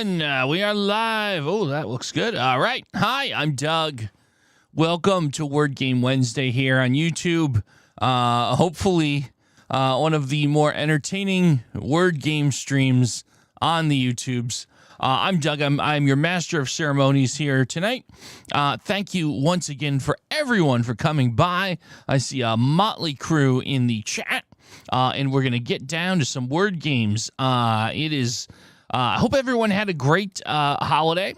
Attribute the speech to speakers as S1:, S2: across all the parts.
S1: everyone. We are live. Oh, that looks good. All right. Hi, I'm Doug. Welcome to Word Game Wednesday here on YouTube. Hopefully, one of the more entertaining word game streams on the YouTubes. I'm Doug. I'm your master of ceremonies here tonight. Thank you once again for everyone for coming by. I see a motley crew in the chat. And we're going to get down to some word games. I hope everyone had a great holiday.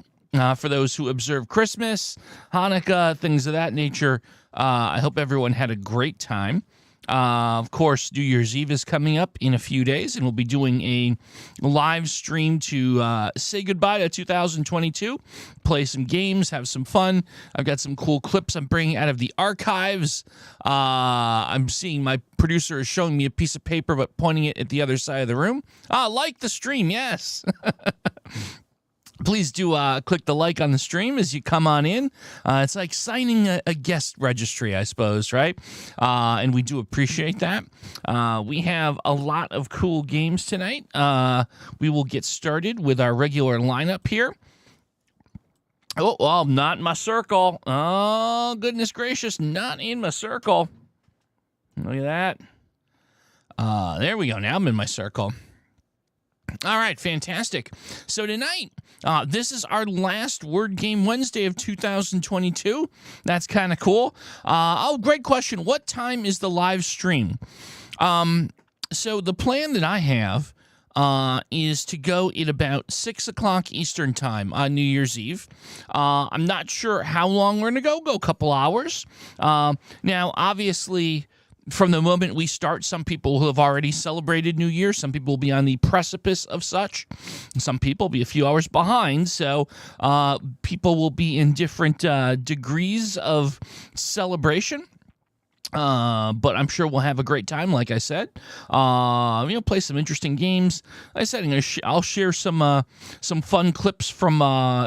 S1: For those who observe Christmas, Hanukkah, things of that nature, I hope everyone had a great time. Of course, New Year's Eve is coming up in a few days, and we'll be doing a live stream to say goodbye to 2022, play some games, have some fun. I've got some cool clips I'm bringing out of the archives. I'm seeing my producer is showing me a piece of paper, but pointing it at the other side of the room. Like the stream, yes. Please do click the like on the stream as you come on in. It's like signing a guest registry, I suppose, right? And we do appreciate that. We have a lot of cool games tonight. We will get started with our regular lineup here. Oh, well, not in my circle. Oh, goodness gracious, not in my circle. Look at that. There we go. Now I'm in my circle. All right, fantastic. So tonight, this is our last Word Game Wednesday of 2022. That's kind of cool. Great question. What time is the live stream? So the plan that I have is to go at about 6 o'clock Eastern time on New Year's Eve. I'm not sure how long we're going to go a couple hours. Now, obviously, from the moment we start, some people who have already celebrated New Year, some people will be on the precipice of such. Some people will be a few hours behind, so people will be in different degrees of celebration. But I'm sure we'll have a great time, like I said. Play some interesting games. Like I said, I'll share some fun clips from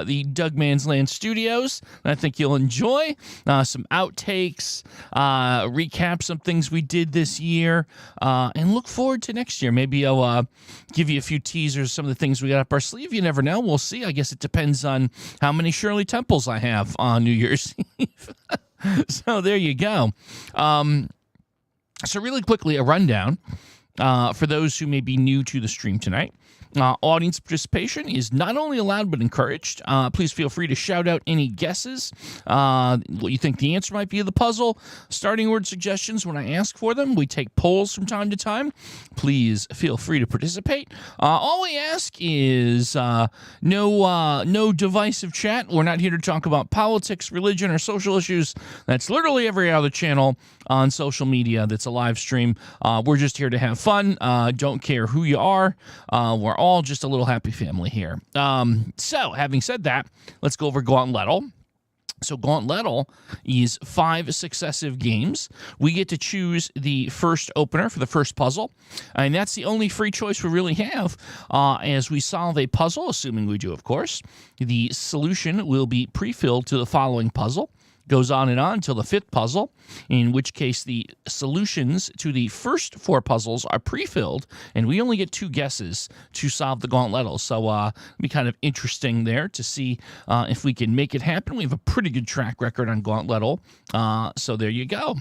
S1: the Doug Man's Land Studios that I think you'll enjoy. Some outtakes, recap some things we did this year, and look forward to next year. Maybe I'll give you a few teasers, some of the things we got up our sleeve. You never know. We'll see. I guess it depends on how many Shirley Temples I have on New Year's Eve. So there you go. So really quickly, a rundown for those who may be new to the stream tonight. Audience participation is not only allowed but encouraged. Please feel free to shout out any guesses, what you think the answer might be of the puzzle, starting word suggestions when I ask for them. We take polls from time to time. Please feel free to participate. All we ask is no divisive chat. We're not here to talk about politics, religion, or social issues. That's literally every other channel on social media that's a live stream. We're just here to have fun. Don't care who you are. We're all just a little happy family here. So, having said that, let's go over Gauntlettle. So Gauntlettle is 5 successive games. We get to choose the first opener for the first puzzle, and that's the only free choice we really have. As we solve a puzzle, assuming we do, of course, the solution will be pre-filled to the following puzzle. Goes on until the 5th puzzle, in which case the solutions to the first 4 puzzles are pre-filled, and we only get 2 guesses to solve the Gauntlettle. So it'll be kind of interesting there to see if we can make it happen. We have a pretty good track record on Gauntlettle, so there you go.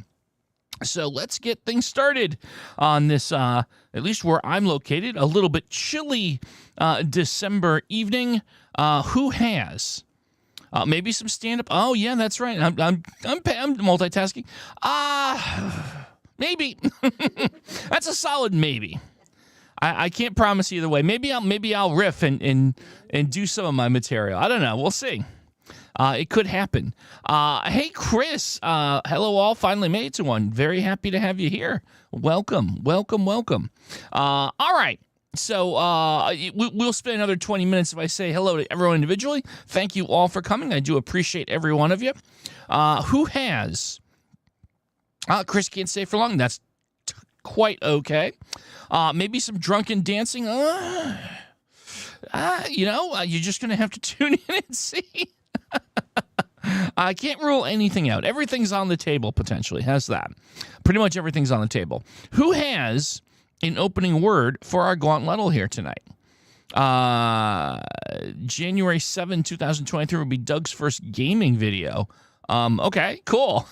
S1: So let's get things started on this, at least where I'm located, a little bit chilly December evening. Who has... maybe some stand-up. Oh, yeah, that's right. I'm multitasking. Maybe. That's a solid maybe. I can't promise either way. Maybe I'll riff and do some of my material. I don't know. We'll see. It could happen. Hey, Chris. Hello, all. Finally made it to one. Very happy to have you here. Welcome. All right. So we'll spend another 20 minutes if I say hello to everyone individually. Thank you all for coming. I do appreciate every one of you. Who has... Chris can't stay for long. That's quite okay. Maybe some drunken dancing. You're just going to have to tune in and see. I can't rule anything out. Everything's on the table, potentially. How's that? Pretty much everything's on the table. Who has... an opening word for our Gauntlettle here tonight? January 7, 2023 will be Doug's first gaming video. Okay, cool.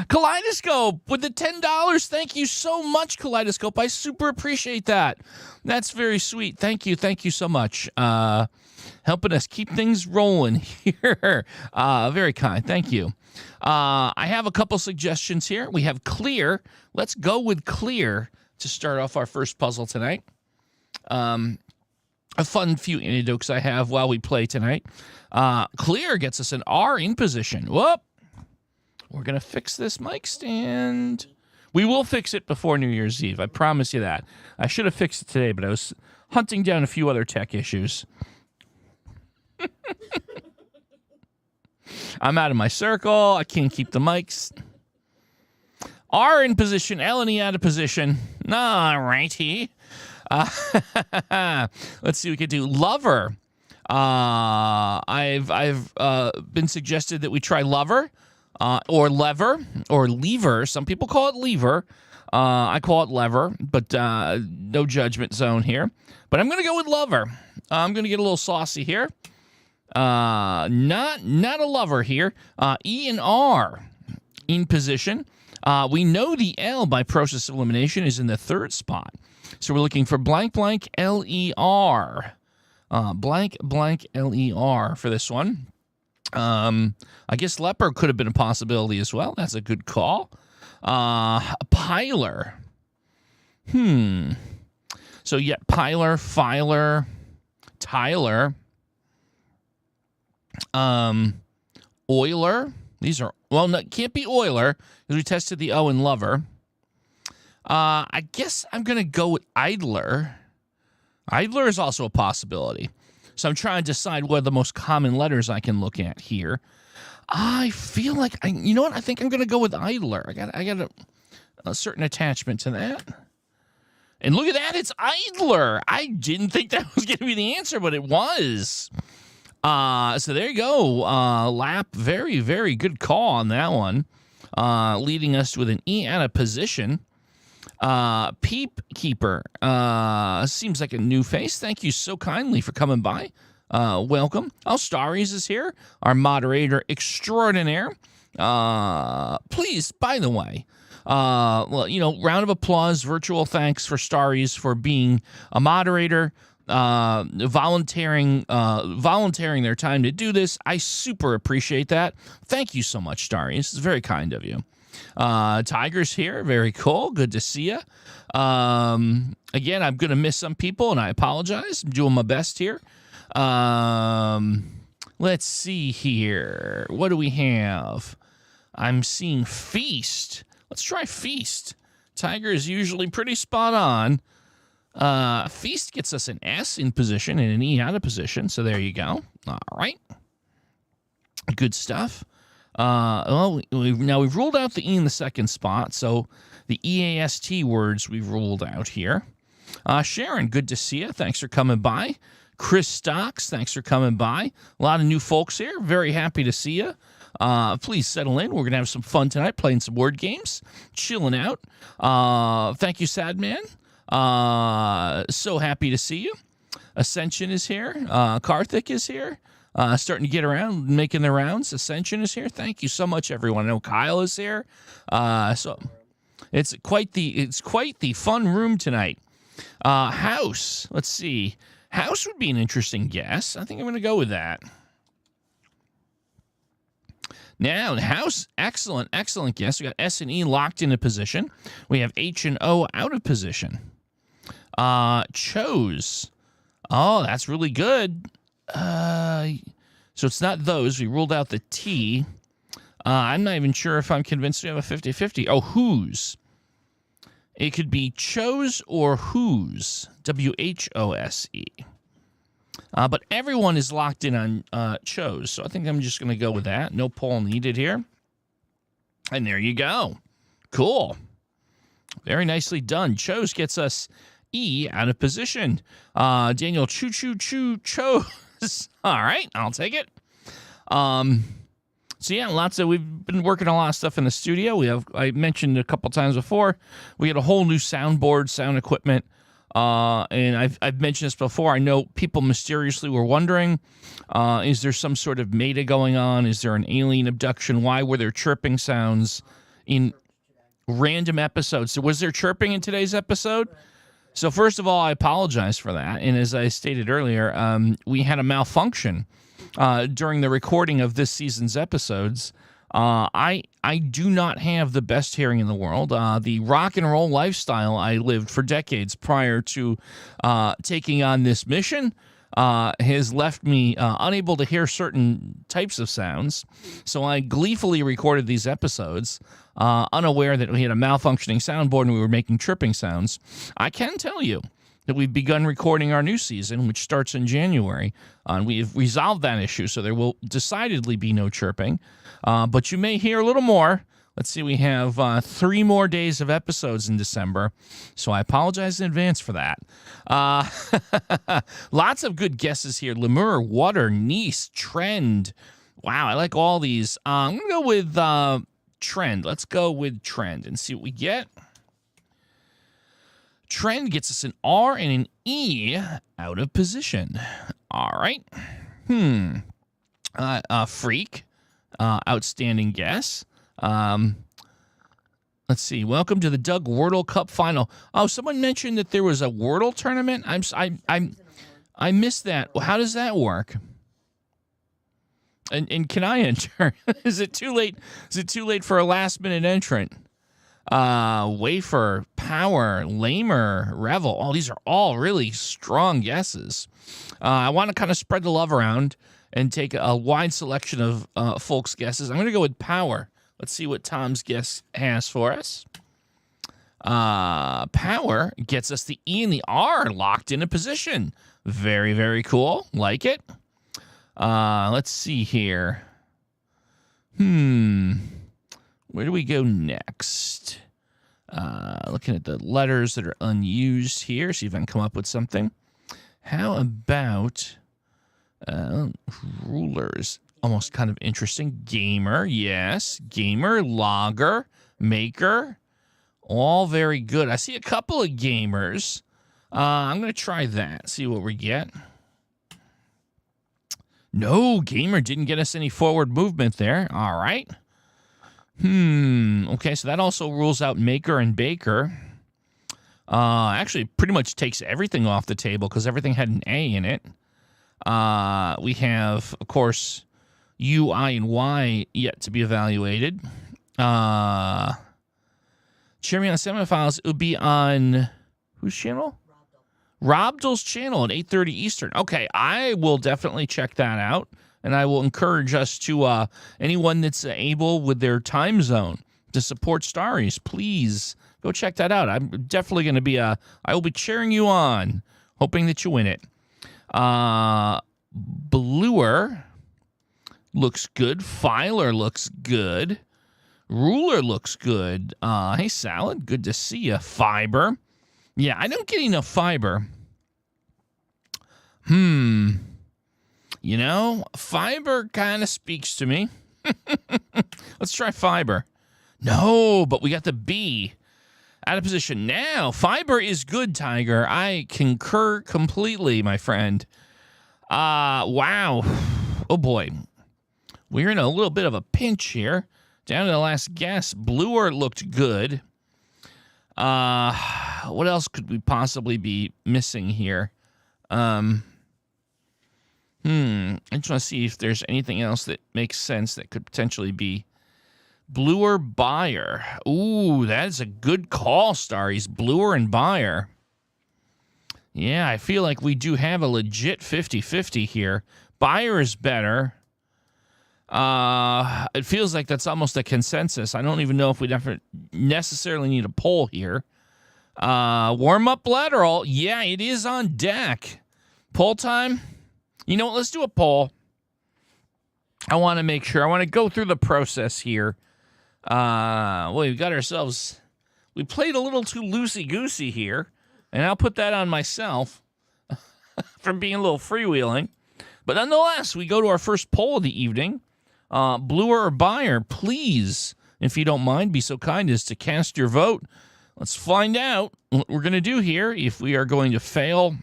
S1: Kaleidoscope with the $10. Thank you so much, Kaleidoscope. I super appreciate that. That's very sweet. Thank you so much. Helping us keep things rolling here. Very kind. Thank you. I have a couple suggestions here. We have clear. Let's go with clear to start off our first puzzle tonight. A fun few anecdotes I have while we play tonight. Clear gets us an R in position. Whoop. We're going to fix this mic stand. We will fix it before New Year's Eve. I promise you that. I should have fixed it today, but I was hunting down a few other tech issues. I'm out of my circle. I can't keep the mics. R in position. L and E out of position. All righty. Let's see what we could do. Lover. I've been suggested that we try lover. Or lever, or lever. Some people call it lever. I call it lever, but no judgment zone here. But I'm going to go with lover. I'm going to get a little saucy here. Not a lover here. E and R in position. We know the L by process of elimination is in the third spot. So we're looking for blank, blank, L-E-R. Blank, blank, L-E-R for this one. I guess leper could have been a possibility as well. That's a good call. Piler. So yeah, piler, filer, Tyler. Euler. These are, well, no, can't be Euler because we tested the O in lover. I guess I'm going to go with idler. Idler is also a possibility. So I'm trying to decide what are the most common letters I can look at here. I feel like, you know what? I think I'm going to go with idler. I got a certain attachment to that. And look at that. It's idler. I didn't think that was going to be the answer, but it was. So there you go. Lap, very, very good call on that one. Leading us with an E out of position. Peep Keeper. Seems like a new face. Thank you so kindly for coming by. Welcome. Starries is here, our moderator extraordinaire. Please, by the way, round of applause, virtual thanks for Starries for being a moderator, volunteering their time to do this. I super appreciate that. Thank you so much, Starries. It's very kind of you. Tiger's here. Very cool. Good to see you. Again, I'm going to miss some people, and I apologize. I'm doing my best here. Let's see here. What do we have? I'm seeing Feast. Let's try Feast. Tiger is usually pretty spot on. Feast gets us an S in position and an E out of position, so there you go. All right. Good stuff. Now we've ruled out the E in the second spot, so the EAST words we've ruled out here. Sharon, good to see you. Thanks for coming by. Chris Stocks, thanks for coming by. A lot of new folks here. Very happy to see you. Please settle in. We're going to have some fun tonight, playing some word games, chilling out. Thank you, Sad Man. So happy to see you. Ascension is here. Karthik is here. Starting to get around, making the rounds. Ascension is here. Thank you so much, everyone. I know Kyle is here. So it's quite the fun room tonight. House. Let's see. House would be an interesting guess. I think I'm going to go with that. Now, the house, excellent guess. We got S and E locked into position. We have H and O out of position. Chose. Oh, that's really good. So it's not those. We ruled out the T. I'm not even sure if I'm convinced we have a 50-50. Oh, whose. It could be chose or whose. W-H-O-S-E. But everyone is locked in on chose. So I think I'm just going to go with that. No poll needed here. And there you go. Cool. Very nicely done. Chose gets us E out of position. Daniel chose. All right, I'll take it. So yeah, we've been working on a lot of stuff in the studio. I mentioned a couple times before, we had a whole new soundboard, sound equipment. And I've mentioned this before. I know people mysteriously were wondering, is there some sort of meta going on? Is there an alien abduction? Why were there chirping sounds in random episodes? So was there chirping in today's episode? So first of all, I apologize for that. And as I stated earlier, we had a malfunction during the recording of this season's episodes. I do not have the best hearing in the world. The rock and roll lifestyle I lived for decades prior to taking on this mission has left me unable to hear certain types of sounds. So I gleefully recorded these episodes, unaware that we had a malfunctioning soundboard and we were making chirping sounds. I can tell you that we've begun recording our new season, which starts in January. And we've resolved that issue, so there will decidedly be no chirping. But you may hear a little more. Let's see, we have 3 more days of episodes in December, so I apologize in advance for that. Lots of good guesses here. Lemur, Water, Nice, Trend. Wow, I like all these. I'm going to go with Trend. Let's go with Trend and see what we get. Trend gets us an R and an E out of position. All right. Freak. Outstanding guess. Let's see. Welcome to the Doug Wordle Cup final. Oh, someone mentioned that there was a Wordle tournament. I missed that. Well, how does that work? And can I enter? Is it too late? Is it too late for a last minute entrant? Wafer, Power, Lamer, Revel. Oh, these are all really strong guesses. I want to kind of spread the love around and take a wide selection of folks' guesses. I'm going to go with Power. Let's see what Tom's guess has for us. Power gets us the E and the R locked in a position. Very, very cool. Like it. Let's see here. Where do we go next? Looking at the letters that are unused here. See if I can come up with something. How about rulers? Almost kind of interesting. Gamer, yes. Gamer, logger, maker. All very good. I see a couple of gamers. I'm going to try that. See what we get. No, gamer didn't get us any forward movement there. All right. Okay, so that also rules out maker and baker. Actually, pretty much takes everything off the table because everything had an A in it. We have, of course, U, I, and Y yet to be evaluated. Cheer me on the semifinals. It would be on whose channel? Robdle's channel at 8:30 Eastern. Okay, I will definitely check that out. And I will encourage us to, anyone that's able with their time zone to support Starries, please go check that out. I'm definitely going to be, I will be cheering you on, hoping that you win it. Bluer looks good. Filer looks good. Ruler looks good. Hey, Salad, good to see you. Fiber. Yeah, I don't get enough fiber. You know, fiber kind of speaks to me. Let's try fiber. No, but we got the B out of position. Now, fiber is good, Tiger. I concur completely, my friend. Wow. Oh, boy. We're in a little bit of a pinch here. Down to the last guess. Bluer looked good. What else could we possibly be missing here? I just want to see if there's anything else that makes sense that could potentially be Bluer, Buyer. Ooh, that is a good call, Starries. Bluer and Buyer. Yeah, I feel like we do have a legit 50-50 here. Buyer is better. It feels like that's almost a consensus. I don't even know if we necessarily need a poll here. Warm-up lateral. Yeah, it is on deck. Poll time. You know what? Let's do a poll. I want to make sure. I want to go through the process here. Well, we got ourselves... We played a little too loosey-goosey here. And I'll put that on myself from being a little freewheeling. But nonetheless, we go to our first poll of the evening. Bluer or Buyer, please, if you don't mind, be so kind as to cast your vote. Let's find out what we're going to do here if we are going to fail.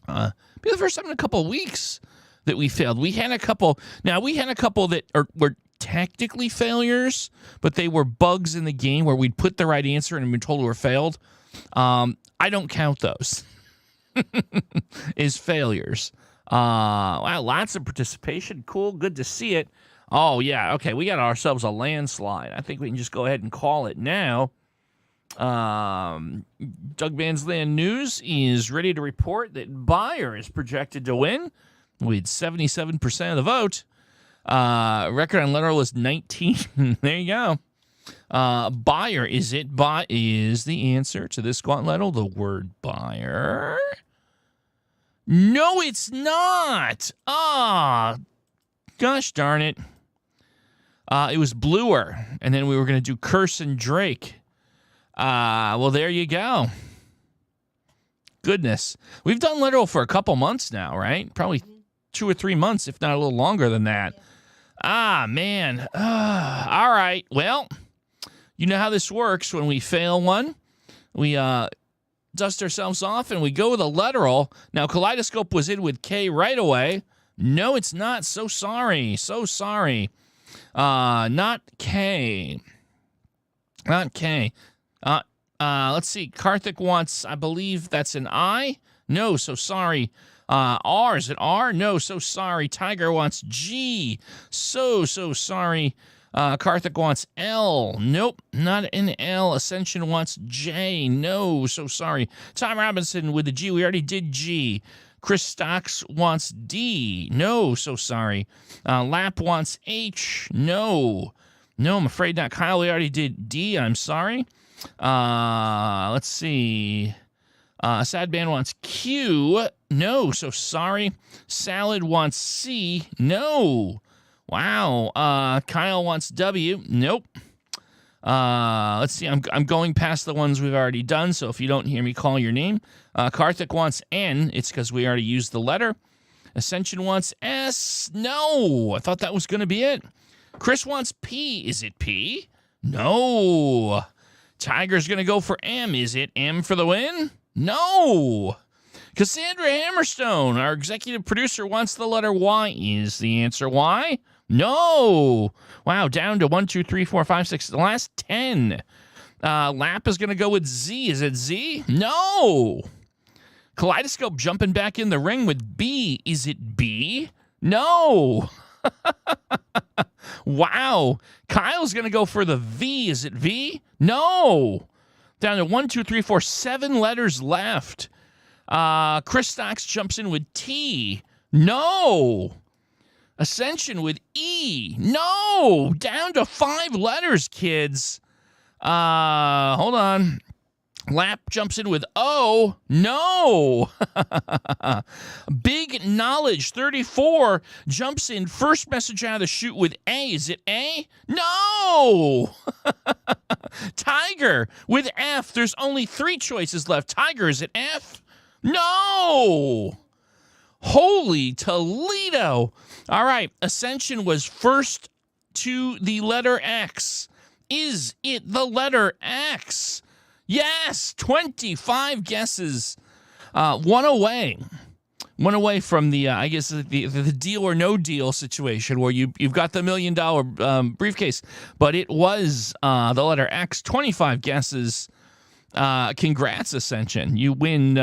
S1: Be the first time in a couple of weeks that we failed. We had a couple. Now, we had a couple that were technically failures, but they were bugs in the game where we'd put the right answer and been told we were failed. I don't count those as failures. Wow, lots of participation. Cool. Good to see it. Oh, yeah. Okay, we got ourselves a landslide. I think we can just go ahead and call it now. Doug Band's Land News is ready to report that Buyer is projected to win with 77% of the vote. Record on Literal is 19. There you go. Buyer, is the answer to this Gauntlettle the word buyer? No, it's not. Gosh darn it. It was bluer, and then we were going to do Curse and Drake. Well, there you go. Goodness. We've done Literal for a couple months now, right? Probably 2 or 3 months, if not a little longer than that. Man. All right. Well, you know how this works. When we fail one, we dust ourselves off and we go with a Literal. Now, Kaleidoscope was in with K right away. No, it's not. So sorry. So sorry. Not K. Not K. Let's see. Karthik wants, I believe that's an I. No, so sorry. R, is it R? No, so sorry. Tiger wants G. So sorry. Karthik wants L. Nope, not an L. Ascension wants J. No, so sorry. Tom Robinson with the G. We already did G. Chris Stocks wants D. No, so sorry. Lap wants H. No, I'm afraid not. Kyle, we already did D. I'm sorry. Let's see. Sad Band wants Q. No, so sorry. Salad wants C. No. Wow. Kyle wants W. Nope. Let's see. I'm going past the ones we've already done, so if you don't hear me call your name. Karthik wants N. It's because we already used the letter. Ascension wants S. No. I thought that was going to be it. Chris wants P. Is it P? No. Tiger's going to go for M. Is it M for the win? No. Cassandra Hammerstone, our executive producer, wants the letter Y. Is the answer Y? No. Wow, down to 1, 2, 3, 4, 5, 6. The last 10. Lap is going to go with Z. Is it Z? No. Kaleidoscope jumping back in the ring with B. Is it B? No. Wow. Kyle's going to go for the V. Is it V? No. Down to 1, 2, 3, 4, 7 letters left. Chris Stocks jumps in with T. No. Ascension with E. No. Down to 5 letters, kids. Hold on. Lap jumps in with O. No. Big Knowledge 34 jumps in first message out of the chute with A. Is it A? No. Tiger with F. There's only 3 choices left. Tiger, is it F? No. Holy Toledo. All right. Ascension was first to the letter X. Is it the letter X? Yes, 25 guesses. One away from the, I guess, the deal or no deal situation where you've got the $1 million briefcase. But it was the letter X, 25 guesses. Congrats, Ascension. You win,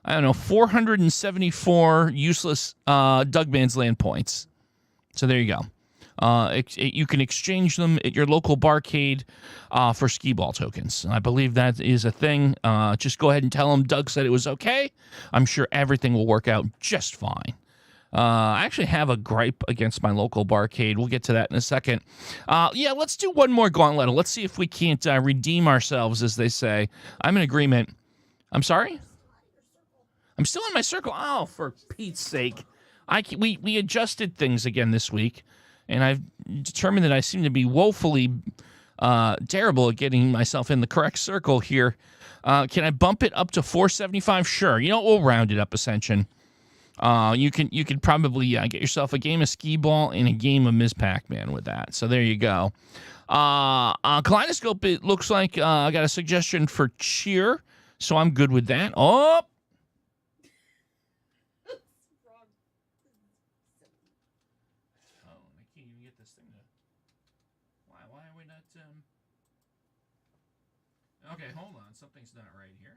S1: 474 useless Doug Band's Land points. So there you go. You can exchange them at your local barcade for skee ball tokens. I believe that is a thing. Just go ahead and tell them Doug said it was okay. I'm sure everything will work out just fine. I actually have a gripe against my local barcade. We'll get to that in a second. Yeah, let's do one more Gauntlettle. Let's see if we can't redeem ourselves, as they say. I'm in agreement. I'm sorry? I'm still in my circle. Oh, for Pete's sake. We adjusted things again this week. And I've determined that I seem to be woefully terrible at getting myself in the correct circle here. Can I bump it up to 475? Sure. You know what? We'll round it up, Ascension. You can probably get yourself a game of skee ball and a game of Ms. Pac-Man with that. So there you go. Kaleidoscope, it looks like I got a suggestion for cheer, so I'm good with that. Oh! I can't even get this thing to... Why are we not... Okay, hold on. Something's not right here.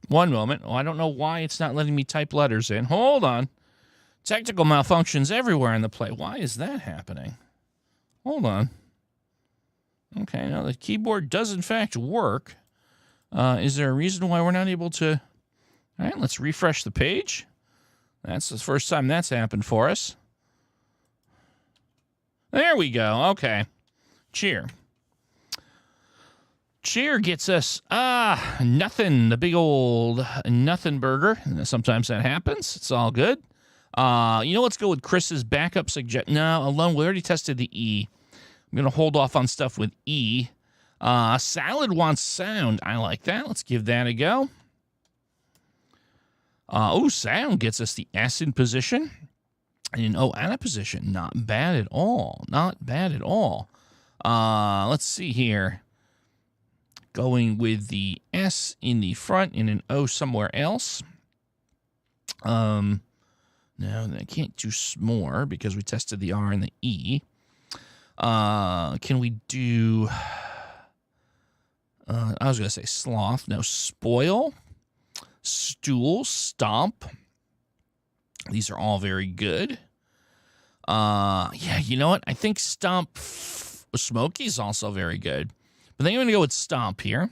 S1: One moment. Oh, I don't know why it's not letting me type letters in. Hold on. Technical malfunctions everywhere in the play. Why is that happening? Hold on. Okay, now the keyboard does in fact work. Is there a reason why we're not able to... All right, let's refresh the page. That's the first time that's happened for us. There we go. Okay. Cheer. Cheer gets us, nothing. The big old nothing burger. Sometimes that happens. It's all good. Let's go with Chris's backup suggestion. No, alone. We already tested the E. I'm going to hold off on stuff with E. Salad wants sound. I like that. Let's give that a go. Sound gets us the S in position. And an O out of position. Not bad at all. Not bad at all. Let's see here. Going with the S in the front and an O somewhere else. No, I can't do s'more because we tested the R and the E. Can we do... I was going to say sloth. No, spoil, stool, stomp. These are all very good. Yeah, you know what? I think stomp smoky is also very good. But then I'm going to go with stomp here.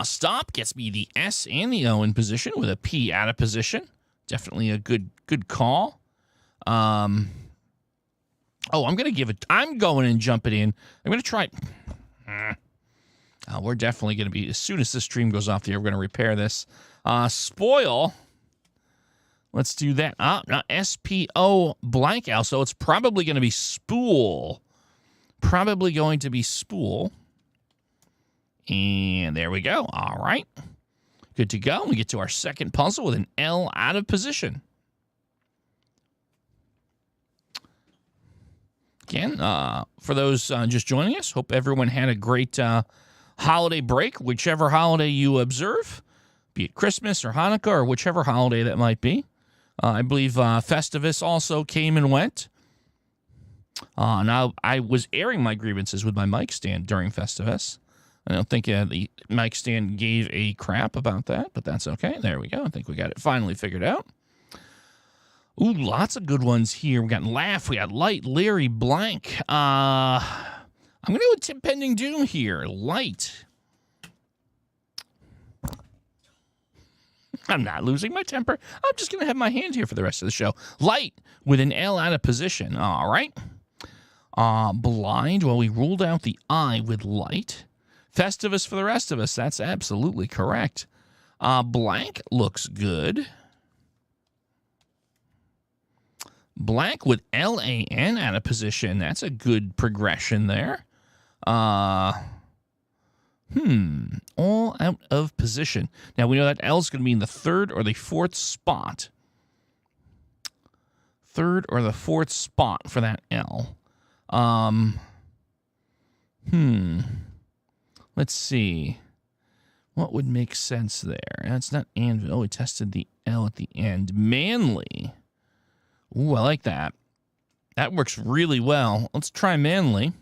S1: Stomp gets me the S and the O in position with a P out of position. Definitely a good call. I'm going to give it... I'm going and jump it in. I'm going to try... we're definitely going to be... As soon as this stream goes off the air, we're going to repair this. Spoil. Let's do that. Not S-P-O blank L, so it's probably going to be spool. Probably going to be spool. And there we go. All right. Good to go. We get to our second puzzle with an L out of position. Again, for those just joining us, hope everyone had a great holiday break, whichever holiday you observe, be it Christmas or Hanukkah or whichever holiday that might be. I believe Festivus also came and went. Now, I was airing my grievances with my mic stand during Festivus. I don't think the mic stand gave a crap about that, but that's okay. There we go. I think we got it finally figured out. Ooh, lots of good ones here. We got Laugh, we got Light, Leery, Blank. I'm going to go with Pending Doom here. Light. I'm not losing my temper. I'm just going to have my hand here for the rest of the show. Light with an L out of position. All right. Blind. Well, we ruled out the I with light. Festivus for the rest of us. That's absolutely correct. Blank looks good. Blank with L-A-N out of position. That's a good progression there. All out of position. Now, we know that L is going to be in the third or the fourth spot. Third or the fourth spot for that L. Let's see. What would make sense there? That's not anvil. Oh, we tested the L at the end. Manly. Ooh, I like that. That works really well. Let's try manly.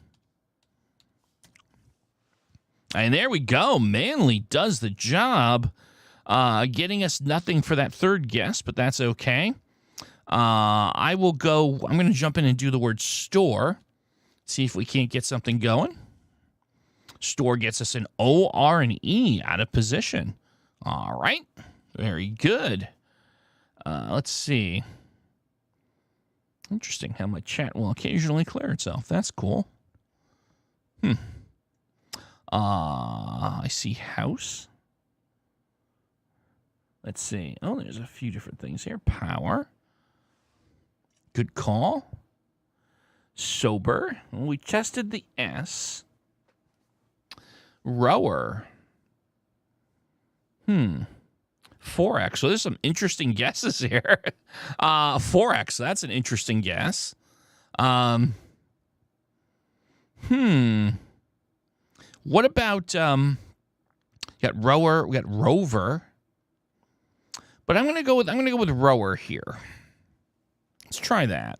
S1: And there we go. Manly does the job. Getting us nothing for that third guess, but that's okay. I will go... I'm going to jump in and do the word store. See if we can't get something going. Store gets us an O, R, and E out of position. All right. Very good. Let's see. Interesting how my chat will occasionally clear itself. That's cool. I see house. Let's see. Oh, there's a few different things here. Power. Good call. Sober. We tested the S. Rower. 4x. So there's some interesting guesses here. 4x. That's an interesting guess. What about we got rower, we got rover. But I'm gonna go with rower here. Let's try that.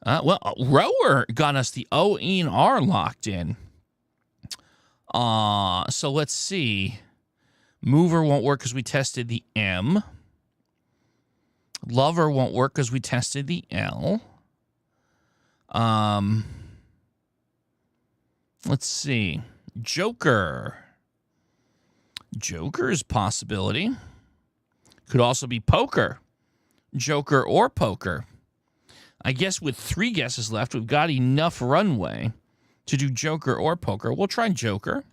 S1: Rower got us the O, E, and R locked in. So let's see. Mover won't work because we tested the M. Lover won't work because we tested the L. Let's see. Joker. Joker is a possibility. Could also be poker. Joker or poker. I guess with 3 guesses left, we've got enough runway to do Joker or poker. We'll try Joker.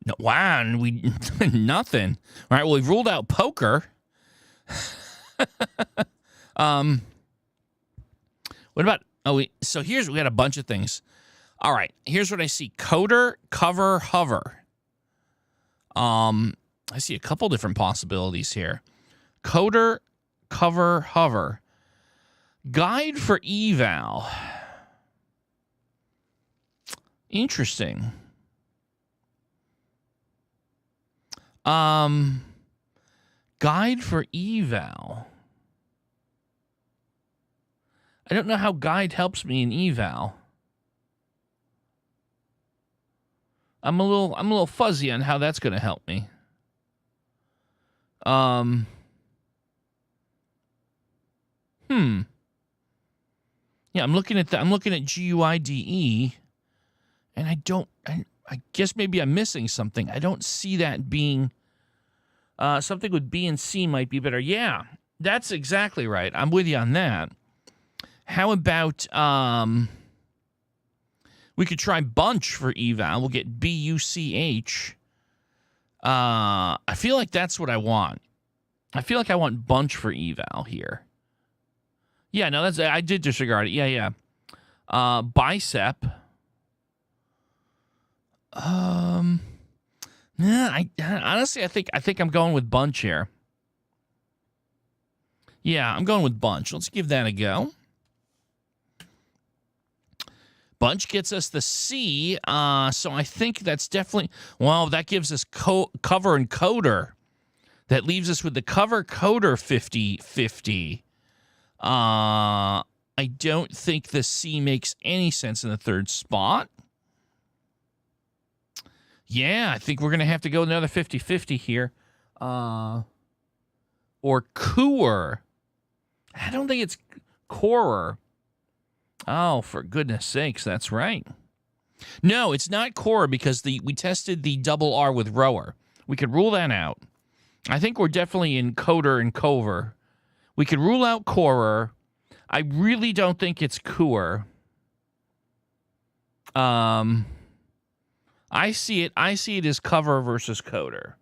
S1: No, wow, and we nothing. All right, well, we've ruled out poker. What about? So we got a bunch of things. All right, here's what I see: coder, cover, hover. I see a couple different possibilities here: coder, cover, hover. Guide for eval. Interesting. Guide for eval. I don't know how guide helps me in eval. I'm a little fuzzy on how that's going to help me. Yeah, I'm looking at GUIDE, and I guess maybe I'm missing something. I don't see that being something with B and C might be better. Yeah, that's exactly right. I'm with you on that. How about we could try bunch for eval. We'll get BUCH. I feel like that's what I want. I feel like I want bunch for eval here. Yeah, no, I did disregard it. Yeah. Bicep. Honestly, I think I'm going with bunch here. Yeah, I'm going with bunch. Let's give that a go. Bunch gets us the C, so I think that's definitely... Well, that gives us cover and coder. That leaves us with the cover coder 50-50. I don't think the C makes any sense in the third spot. Yeah, I think we're going to have to go another 50-50 here. Or cooer. I don't think it's corer. Oh, for goodness sakes, that's right. No, it's not corer because we tested the double R with rower. We could rule that out. I think we're definitely in coder and cover. We could rule out corer. I really don't think it's cooer. I see it as cover versus coder.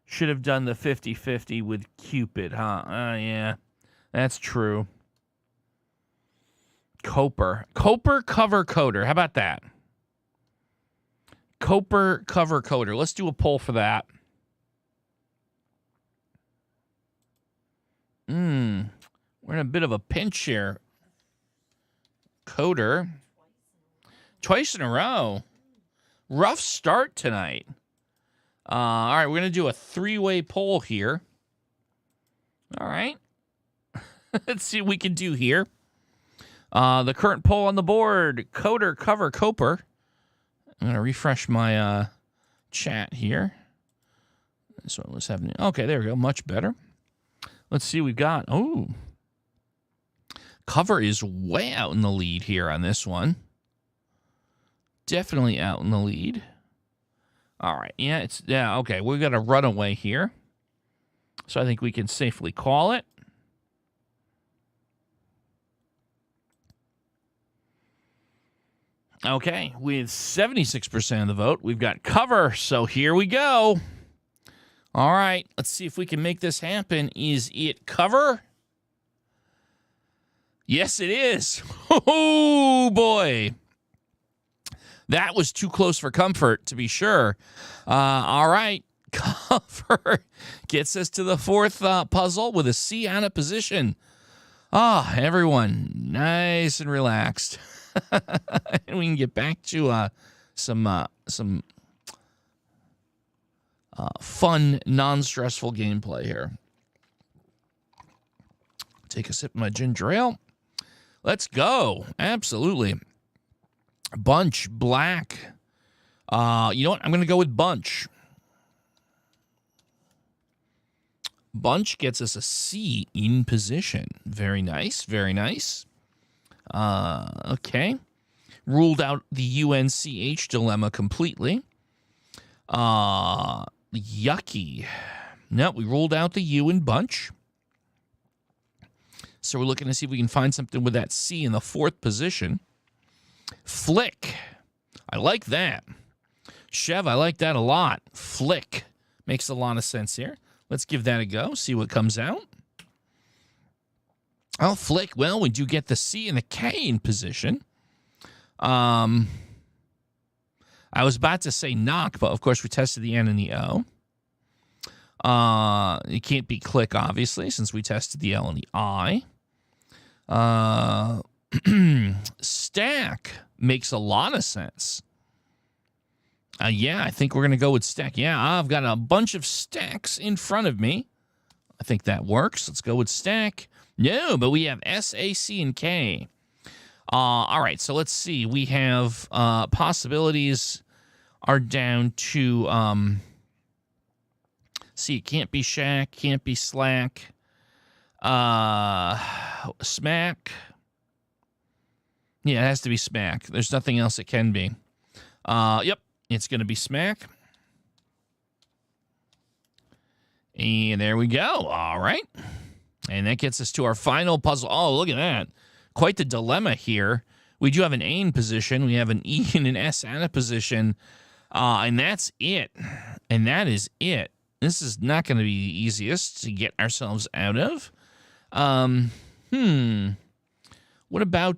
S1: Should have done the 50-50 with Cupid, huh? Yeah, that's true. Coper, cover, coder. How about that? Coper, cover, coder. Let's do a poll for that. We're in a bit of a pinch here. Coder. Twice in a row. Rough start tonight. All right, we're going to do a 3-way poll here. All right. Let's see what we can do here. The current poll on the board, coder, cover, coper. I'm going to refresh my chat here. So let's have... Okay, there we go. Much better. Let's see what we've got. Oh. Cover is way out in the lead here on this one. Definitely out in the lead. All right. Yeah, okay. We've got a runaway here. So I think we can safely call it. Okay, with 76% of the vote, we've got cover. So here we go. All right, let's see if we can make this happen. Is it cover? Yes, it is. Oh, boy. That was too close for comfort, to be sure. All right. Comfort gets us to the fourth puzzle with a C on a position. Ah, everyone, nice and relaxed. And we can get back to some fun, non-stressful gameplay here. Take a sip of my ginger ale. Let's go. Absolutely. Bunch, black. You know what? I'm going to go with bunch. Bunch gets us a C in position. Very nice. Very nice. Okay. Ruled out the UNCH dilemma completely. Yucky. No, we ruled out the U in bunch. So we're looking to see if we can find something with that C in the fourth position. Flick. I like that. Chev, I like that a lot. Flick. Makes a lot of sense here. Let's give that a go, see what comes out. Oh, flick. Well, we do get the C and the K in position. I was about to say knock, but of course we tested the N and the O. It can't be click, obviously, since we tested the L and the I. Stack makes a lot of sense. Yeah, I think we're going to go with stack. Yeah, I've got a bunch of stacks in front of me. I think that works. Let's go with stack. No, but we have S, A, C, and K. All right, so let's see. We have possibilities are down to, see, it can't be shack, can't be slack. Smack. Yeah, it has to be smack. There's nothing else it can be. Yep, it's going to be smack. And there we go. All right. And that gets us to our final puzzle. Oh, look at that. Quite the dilemma here. We do have an A in position. We have an E and an S out of position. And that's it. And that is it. This is not going to be the easiest to get ourselves out of. What about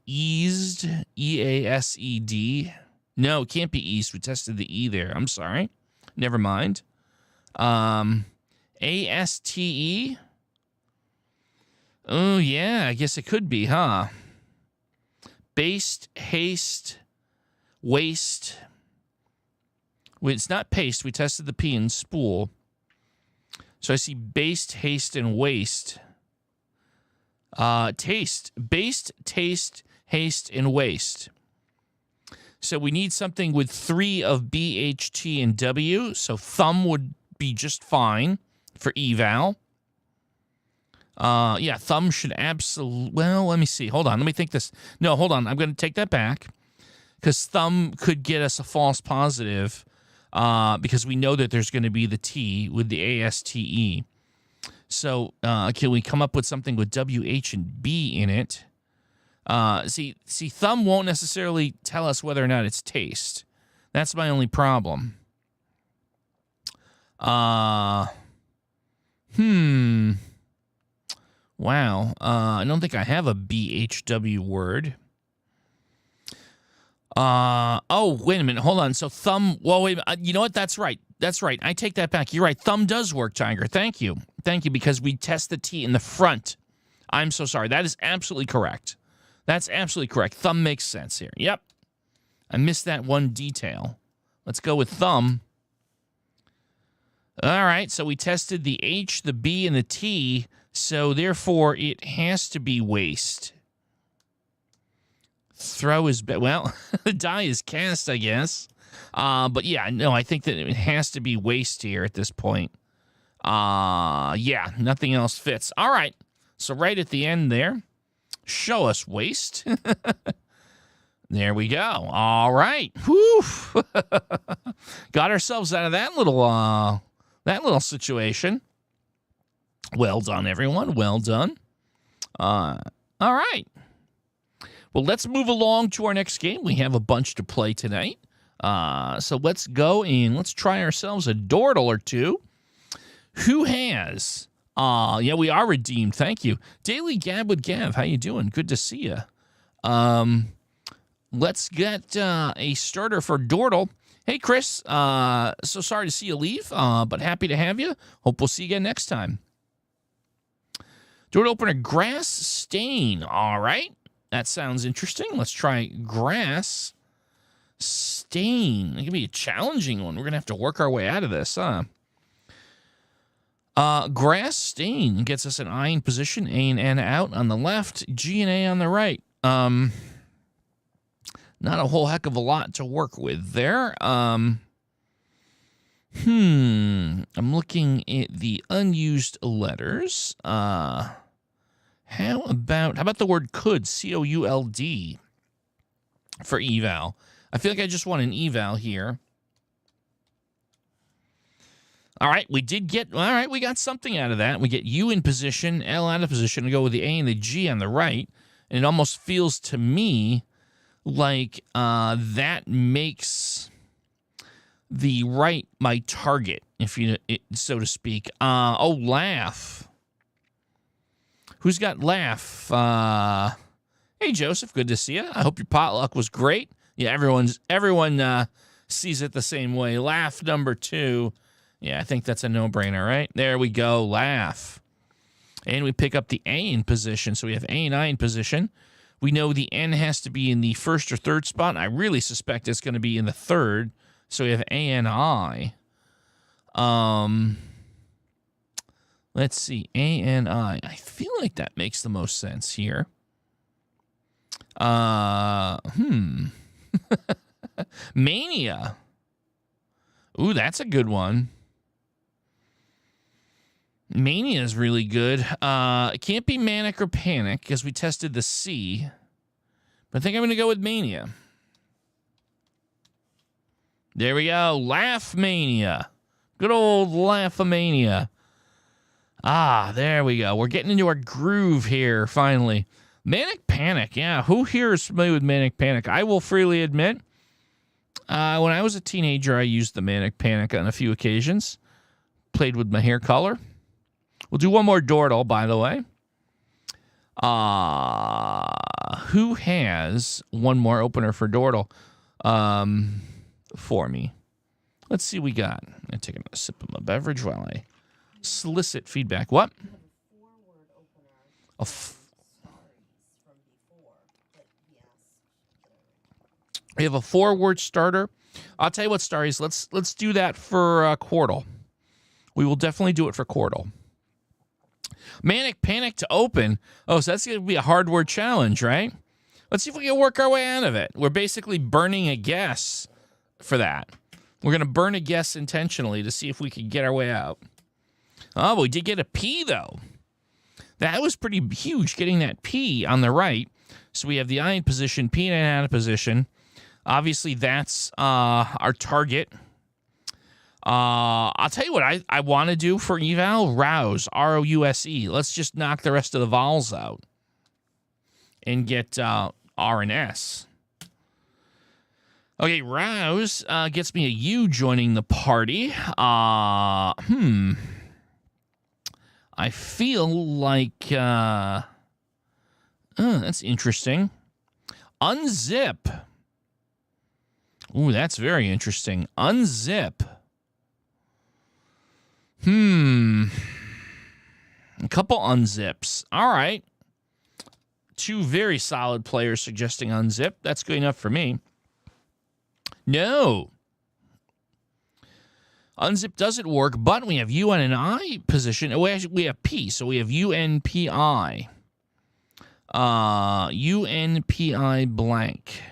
S1: eased? E-A-S-E-D? No, it can't be eased. We tested the E there. I'm sorry. Never mind. A-S-T-E? Oh, yeah, I guess it could be, huh? Based, haste, waste. Wait, it's not paste. We tested the P in spool. So I see based, haste, and waste. Taste. Based, taste, haste, and waste. So we need something with 3 of B, H, T, and W. So thumb would be just fine for eval. Yeah, thumb should absolutely... Well, let me see. Hold on. Let me think this. No, hold on. I'm going to take that back. Because thumb could get us a false positive. Because we know that there's going to be the T with the A-S-T-E. So can we come up with something with W, H, and B in it? See, thumb won't necessarily tell us whether or not it's taste. That's my only problem. Wow. I don't think I have a BHW word. Oh, wait a minute. Hold on. So thumb, well, wait, you know what? That's right. That's right. I take that back. You're right. Thumb does work, Tiger. Thank you. Thank you, because we test the T in the front. I'm so sorry. That is absolutely correct. That's absolutely correct. Thumb makes sense here. Yep. I missed that one detail. Let's go with thumb. All right. So we tested the H, the B, and the T. So therefore, it has to be waste. Throw is, well, the die is cast, I guess. But yeah, no, I think that it has to be waste here at this point. Yeah, nothing else fits. All right. So right at the end there, show us waste. There we go. All right. Whew. Got ourselves out of that little situation. Well done, everyone. Well done. All right. Well, let's move along to our next game. We have a bunch to play tonight. So let's go and let's try ourselves a Dordle or two. Who has Yeah, we are redeemed. Thank you. Daily Gab with Gav. How you doing? Good to see you. Let's get a starter for Dordle. Hey, Chris. So sorry to see you leave, but happy to have you. Hope we'll see you again next time. Dordle opener, Grass Stain. All right. That sounds interesting. Let's try Grass Stain. It can be a challenging one. We're going to have to work our way out of this, huh? Grass Stain gets us an I in position, A and N out on the left, G and A on the right. Not a whole heck of a lot to work with there. I'm looking at the unused letters. How about the word could, C-O-U-L-D, for eval? I feel like I just want an eval here. All right, we got something out of that. We get U in position, L out of position. We go with the A and the G on the right. And it almost feels to me like that makes the right my target, so to speak. Laugh. Who's got laugh? Hey, Joseph, good to see you. I hope your potluck was great. Yeah, everyone sees it the same way. Laugh number 2. Yeah, I think that's a no-brainer, right? There we go, laugh. And we pick up the A in position. So we have A and I in position. We know the N has to be in the first or third spot. I really suspect it's going to be in the third. So we have A and I. Let's see, A and I. I feel like that makes the most sense here. Mania. Ooh, that's a good one. Mania is really good. It can't be manic or panic because we tested the C. But I think I'm going to go with mania. There we go. Laugh mania. Good old laugh-a-mania. There we go. We're getting into our groove here, finally. Manic panic. Yeah, who here is familiar with manic panic? I will freely admit, when I was a teenager, I used the manic panic on a few occasions. Played with my hair color. We'll do one more Dordle, by the way. Who has one more opener for Dordle for me? Let's see what we got. I'm going to take a sip of my beverage while I solicit feedback. What? We have a 4-word starter. I'll tell you what, Starries. Let's do that for Quartal. We will definitely do it for Quartal. Manic panic to open. Oh, so that's going to be a hard word challenge, right? Let's see if we can work our way out of it. We're basically burning a guess for that. We're going to burn a guess intentionally to see if we can get our way out. Oh, but we did get a P, though. That was pretty huge, getting that P on the right. So we have the I in position, P and out of position. Obviously, that's our target. I'll tell you what I want to do for eval. Rouse, R-O-U-S-E. Let's just knock the rest of the vowels out and get R and S. Okay, rouse gets me a U joining the party. I feel like that's interesting. Unzip. Ooh, that's very interesting. Unzip. A couple unzips. All right. 2 very solid players suggesting unzip. That's good enough for me. No. Unzip doesn't work, but we have U N and I position. We have P, so we have U-N-P-I. U-N-P-I blank.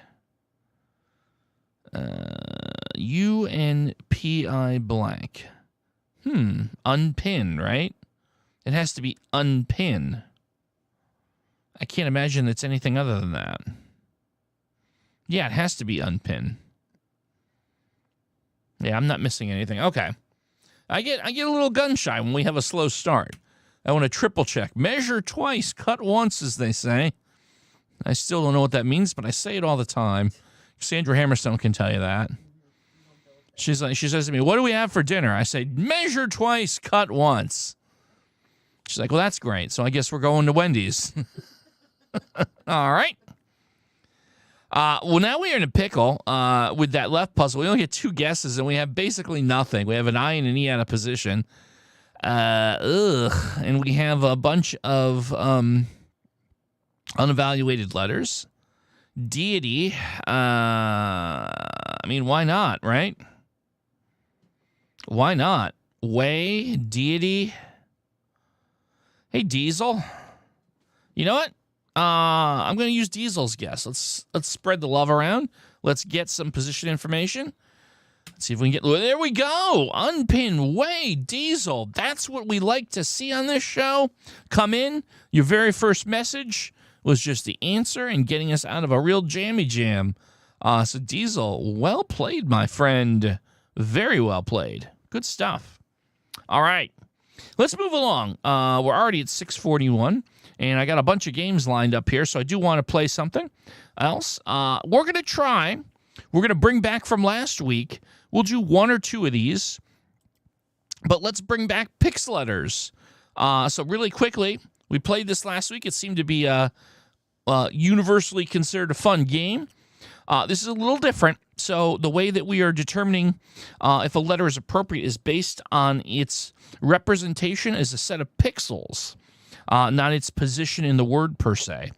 S1: U-N-P-I blank. Unpin, right? It has to be unpin. I can't imagine it's anything other than that. Yeah, it has to be unpin. Yeah, I'm not missing anything. Okay. I get a little gun shy when we have a slow start. I want to triple check. Measure twice, cut once, as they say. I still don't know what that means, but I say it all the time. Sandra Hammerstone can tell you that. She says to me, "What do we have for dinner?" I say, "Measure twice, cut once." She's like, well, that's great. So I guess we're going to Wendy's. All right. Well, now we are in a pickle with that left puzzle. We only get 2 guesses, and we have basically nothing. We have an I and an E out of position. And we have a bunch of unevaluated letters. Deity. I mean, why not, right? Why not? Way, deity. Hey, Diesel. You know what? I'm going to use Diesel's guess. Let's spread the love around. Let's get some position information. Let's see if we can get... There we go. Unpin way, Diesel. That's what we like to see on this show. Come in. Your very first message was just the answer and getting us out of a real jammy jam. So, Diesel, well played, my friend. Very well played. Good stuff. All right. Let's move along. We're already at 6:41. And I got a bunch of games lined up here, so I do want to play something else. We're going to try. We're going to bring back from last week. We'll do 1 or 2 of these. But let's bring back Pix letters. So really quickly, we played this last week. It seemed to be universally considered a fun game. This is a little different. So the way that we are determining if a letter is appropriate is based on its representation as a set of pixels. Not its position in the word per se.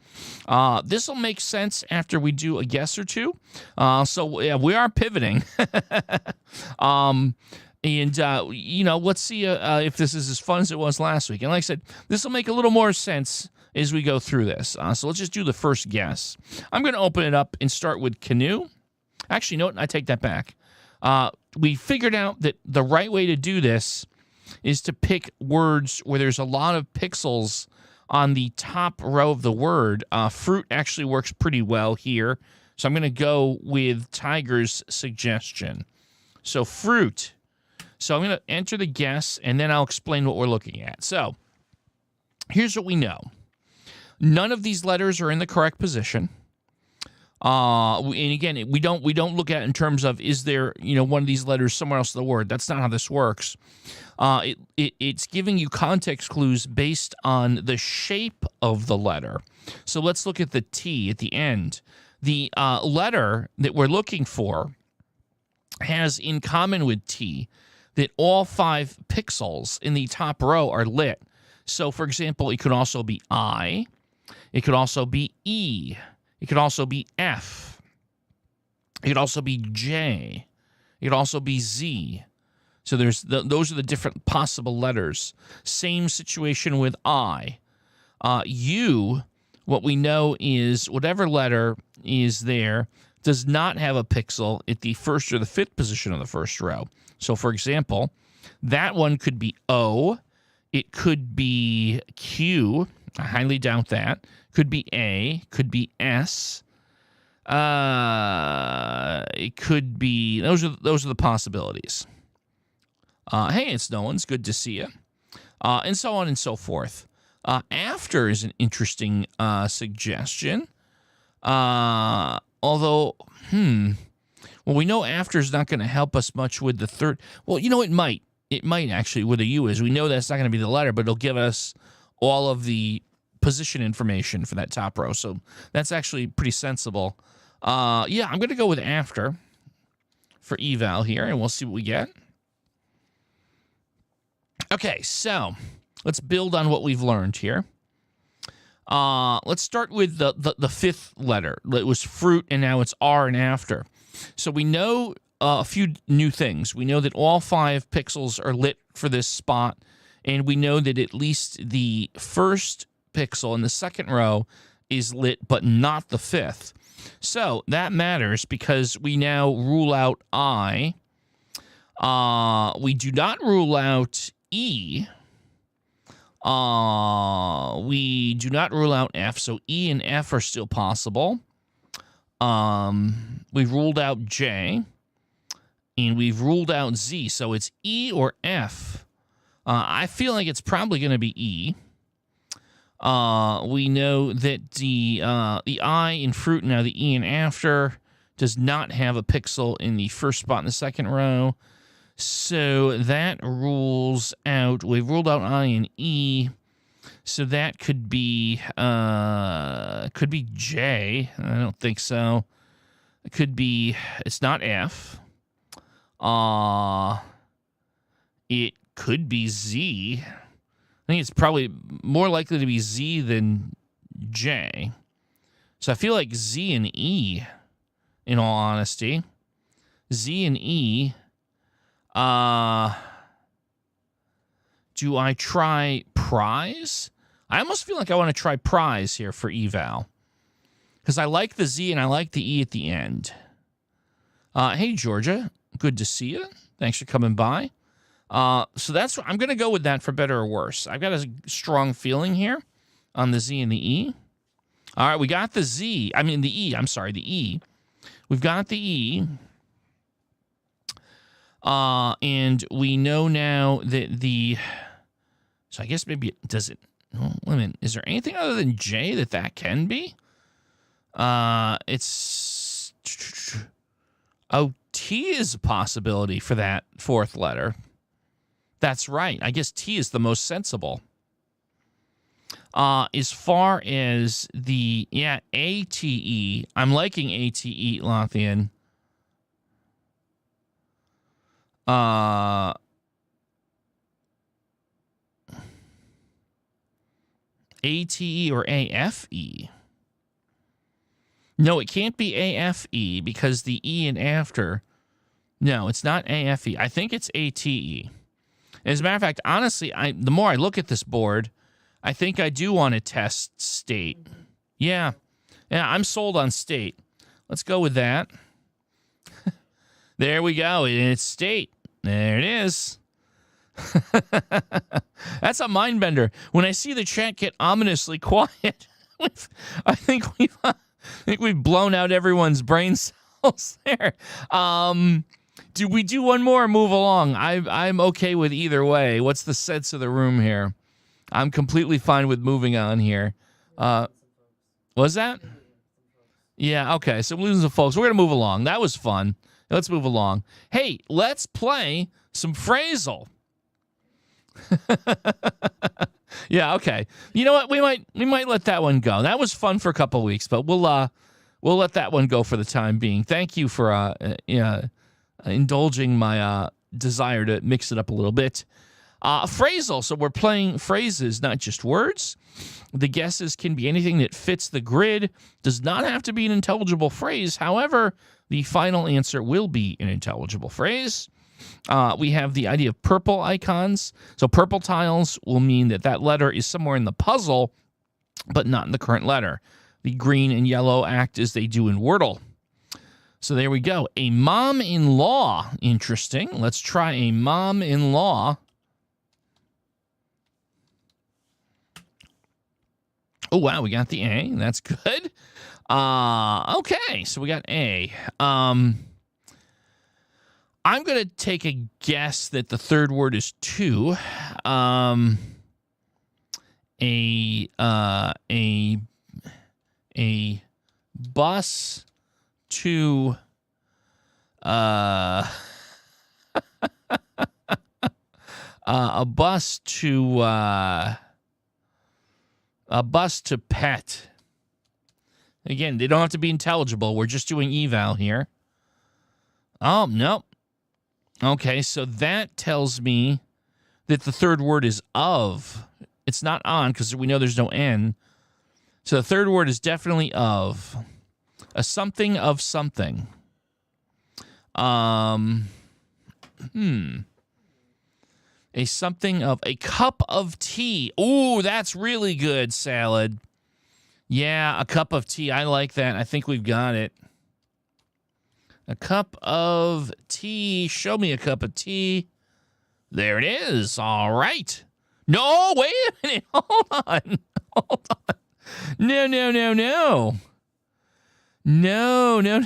S1: This will make sense after we do a guess or two. So yeah, we are pivoting. Let's see if this is as fun as it was last week. And like I said, this will make a little more sense as we go through this. So let's just do the first guess. I'm going to open it up and start with canoe. Actually, no, I take that back. We figured out that the right way to do this is to pick words where there's a lot of pixels on the top row of the word. Fruit actually works pretty well here. So I'm going to go with Tiger's suggestion. So fruit. So I'm going to enter the guess, and then I'll explain what we're looking at. So here's what we know. None of these letters are in the correct position. And again, we don't look at it in terms of, is there, one of these letters somewhere else in the word. That's not how this works. It's giving you context clues based on the shape of the letter. So let's look at the T at the end. The letter that we're looking for has in common with T that all 5 pixels in the top row are lit. So, for example, it could also be I. It could also be E. It could also be F. It could also be J. It could also be Z. So those are the different possible letters. Same situation with I. U, what we know is whatever letter is there does not have a pixel at the first or the 5th position of the first row. So, for example, that one could be O. It could be Q. I highly doubt that. Could be A. Could be S. It could be... Those are the possibilities. Hey, it's Nolan's. Good to see you. And so on and so forth. After is an interesting suggestion. Although, well, we know after is not going to help us much with the third. Well, it might. It might actually with a U is. We know that's not going to be the letter, but it'll give us all of the position information for that top row. So that's actually pretty sensible. Yeah, I'm going to go with after for eval here, and we'll see what we get. Okay, so let's build on what we've learned here. Let's start with the 5th letter. It was fruit, and now it's R and after. So we know a few new things. We know that all 5 pixels are lit for this spot, and we know that at least the first pixel in the second row is lit, but not the 5th. So that matters because we now rule out I. We do not rule out E. We do not rule out F, so E and F are still possible. We've ruled out J, and we've ruled out Z, so it's E or F. I feel like it's probably going to be E. We know that the I in fruit, now the E in after, does not have a pixel in the first spot in the second row. So that rules out, we've ruled out I and E. So that could be J. I don't think so. It could be, it's not F. It could be Z. I think it's probably more likely to be Z than J. So I feel like Z and E, in all honesty. Z and E. Do I try prize? I almost feel like I want to try prize here for eval. Because I like the Z and I like the E at the end. Hey, Georgia. Good to see you. Thanks for coming by. So that's what I'm going to go with that for better or worse. I've got a strong feeling here on the Z and the E. All right, we got the Z. I mean, the E. I'm sorry, the E. We've got the E. And we know now that the... So I guess maybe does it... Oh, wait a minute. Is there anything other than J that can be? It's... Oh, T is a possibility for that fourth letter. That's right. I guess T is the most sensible. As far as the... Yeah, ATE. I'm liking ATE, Lothian. ATE or AFE? No, it can't be AFE because the E in after. No, it's not AFE. I think it's ATE. As a matter of fact, honestly, the more I look at this board, I think I do want to test state. Yeah, I'm sold on state. Let's go with that. There we go. It's state. There it is. That's a mind bender. When I see the chat get ominously quiet, I think we've blown out everyone's brain cells there. Do we do one more or move along? I'm okay with either way. What's the sense of the room here? I'm completely fine with moving on here. Was that? Yeah, okay. So we're losing some folks. We're going to move along. That was fun. Let's move along. Hey, let's play some Phrasal. Yeah, okay. You know what? We might let that one go. That was fun for a couple weeks, but we'll let that one go for the time being. Thank you for indulging my desire to mix it up a little bit. Phrasal. So we're playing phrases, not just words. The guesses can be anything that fits the grid. Does not have to be an intelligible phrase. However, the final answer will be an intelligible phrase. We have the idea of purple icons. So purple tiles will mean that letter is somewhere in the puzzle, but not in the current letter. The green and yellow act as they do in Wordle. So there we go. A mom-in-law. Interesting. Let's try a mom-in-law. Oh, wow, we got the A. That's good. Okay, so we got A. I'm going to take a guess that the third word is to. A bus to a bus to pet. Again, they don't have to be intelligible. We're just doing eval here. Oh, no. Okay, so that tells me that the third word is of. It's not on because we know there's no N. So the third word is definitely of. A something of something. A something of a cup of tea. Ooh, that's really good, Salad. Yeah, a cup of tea. I like that. I think we've got it. A cup of tea. Show me a cup of tea. There it is. All right. No, wait a minute. Hold on. Hold on. No. No.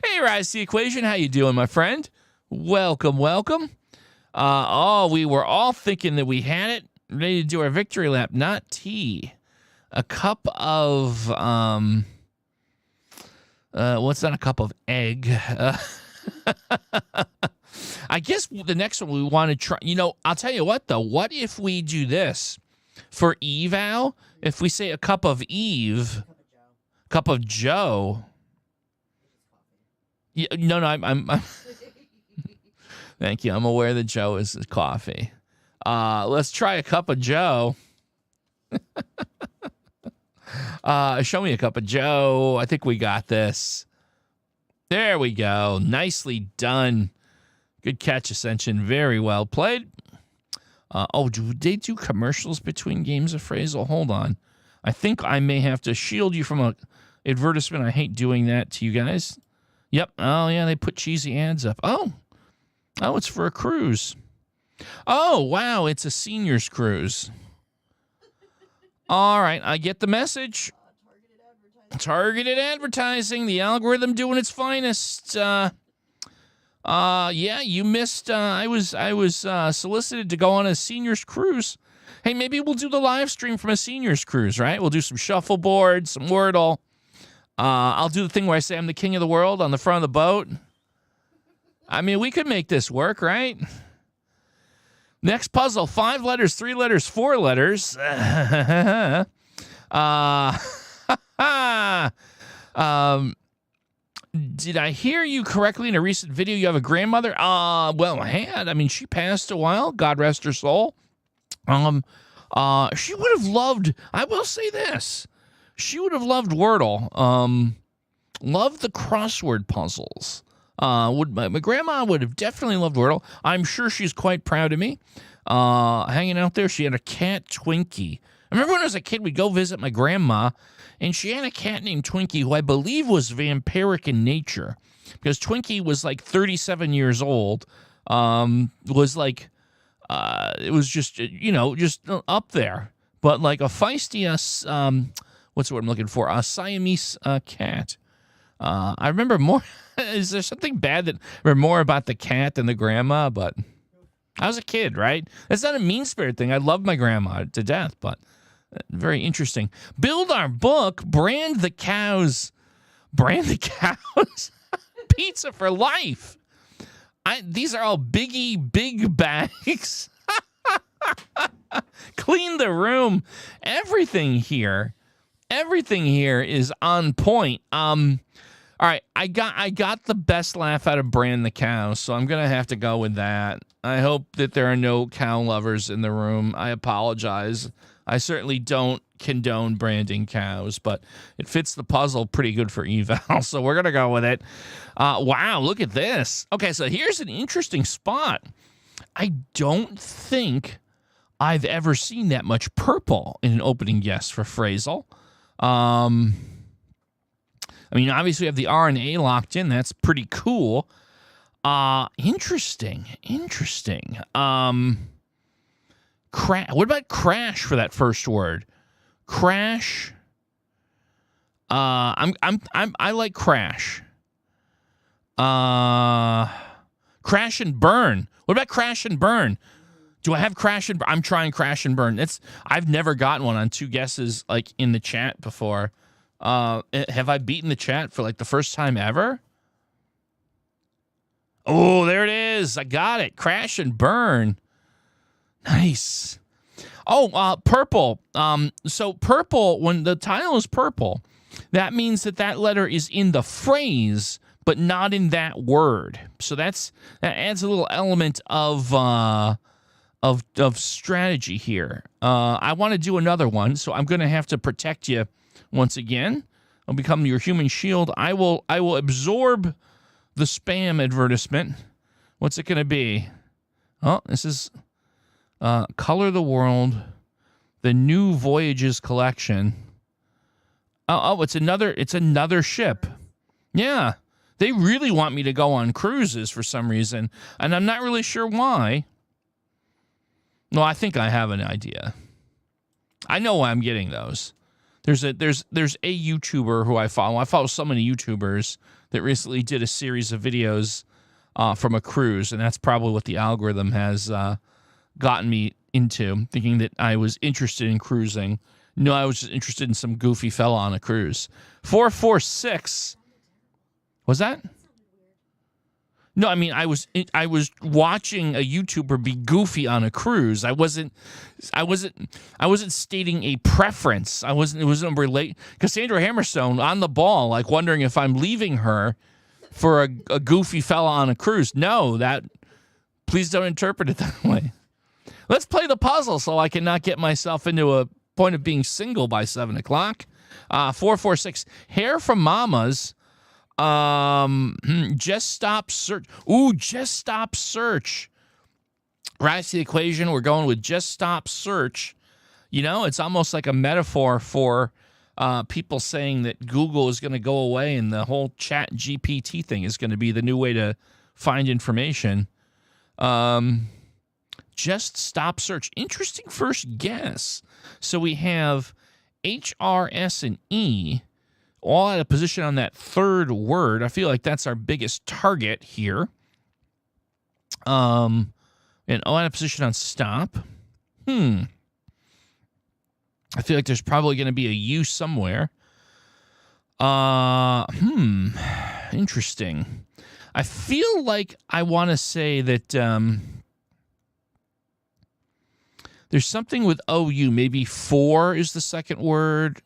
S1: Hey, Rise the Equation. How you doing, my friend? Welcome. We were all thinking that we had it. Ready to do our victory lap. Not tea. A cup of, what's not a cup of egg? I guess the next one we want to try, I'll tell you what, though. What if we do this? For eval, if we say a cup of Eve, cup of Joe. Yeah, no, I'm thank you. I'm aware that Joe is coffee. Let's try a cup of Joe. Show me a cup of Joe. I think we got this. There we go. Nicely done. Good catch, Ascension. Very well played. Do they do commercials between games of Phrasal? Hold on. I think I may have to shield you from a advertisement. I hate doing that to you guys. Yep. Oh, yeah, they put cheesy ads up. Oh, it's for a cruise. Oh, wow, it's a seniors cruise. All right, I get the message. Targeted advertising, the algorithm doing its finest. Yeah, you missed. I was solicited to go on a seniors cruise. Hey, maybe we'll do the live stream from a seniors cruise, right? We'll do some shuffleboard, some Wordle. I'll do the thing where I say I'm the king of the world on the front of the boat. I mean, we could make this work, right? Next puzzle: 5 letters, 3 letters, 4 letters. Did I hear you correctly in a recent video? You have a grandmother? Well, I had. I mean, she passed a while. God rest her soul. She would have loved. I will say this. She would have loved Wordle. Loved the crossword puzzles. My grandma would have definitely loved Wordle. I'm sure she's quite proud of me. Hanging out there, she had a cat, Twinkie. I remember when I was a kid, we'd go visit my grandma, and she had a cat named Twinkie, who I believe was vampiric in nature, because Twinkie was like 37 years old. Was like, it was just, just up there, but like a feisty, what's the word I'm looking for? A Siamese cat. I remember more. Is there something bad that I remember more about the cat than the grandma? But I was a kid, right? That's not a mean spirit thing. I love my grandma to death, but very interesting. Build our book. Brand the cows. Brand the cows. Pizza for life. These are all big bags. Clean the room. Everything here is on point. All right, I got the best laugh out of Brand the Cow, so I'm going to have to go with that. I hope that there are no cow lovers in the room. I apologize. I certainly don't condone branding cows, but it fits the puzzle pretty good for eval, so we're going to go with it. Wow, look at this. Okay, so here's an interesting spot. I don't think I've ever seen that much purple in an opening guess for Phrasal. I mean, obviously we have the R and A locked in. That's pretty cool. Interesting. What about crash for that first word? Crash. I like crash. Crash and burn. What about crash and burn? Do I have crash and burn? I'm trying crash and burn. I've never gotten one on 2 guesses like in the chat before. Have I beaten the chat for like the first time ever? Oh, there it is. I got it. Crash and burn. Nice. Oh, purple. So purple, when the title is purple, that means that letter is in the phrase, but not in that word. So that adds a little element of strategy here. I want to do another one, so I'm going to have to protect you once again. I'll become your human shield. I will absorb the spam advertisement. What's it going to be? Oh, this is Color the World, the New Voyages collection. Oh, it's another ship. Yeah. They really want me to go on cruises for some reason, and I'm not really sure why. No, I think I have an idea. I know why I'm getting those. There's a YouTuber who I follow. I follow so many YouTubers that recently did a series of videos from a cruise, and that's probably what the algorithm has gotten me into, thinking that I was interested in cruising. No, I was just interested in some goofy fella on a cruise. 446. Was that? No, I mean I was watching a YouTuber be goofy on a cruise. I wasn't stating a preference. It wasn't relate. Cassandra Hammerstone on the ball, like wondering if I'm leaving her for a goofy fella on a cruise. No, please don't interpret it that way. Let's play the puzzle so I cannot get myself into a point of being single by 7 o'clock. 446. Hair from Mamas. Just stop search. Ooh, just stop search. Rise to the equation. We're going with just stop search. You know, it's almost like a metaphor for people saying that Google is going to go away and the whole chat GPT thing is going to be the new way to find information. Just stop search. Interesting first guess. So we have H, R, S, and E all at a position on that third word. I feel like that's our biggest target here. And all at a position on stop. I feel like there's probably going to be a U somewhere. Interesting. I feel like I want to say that there's something with OU. Maybe for is the second word.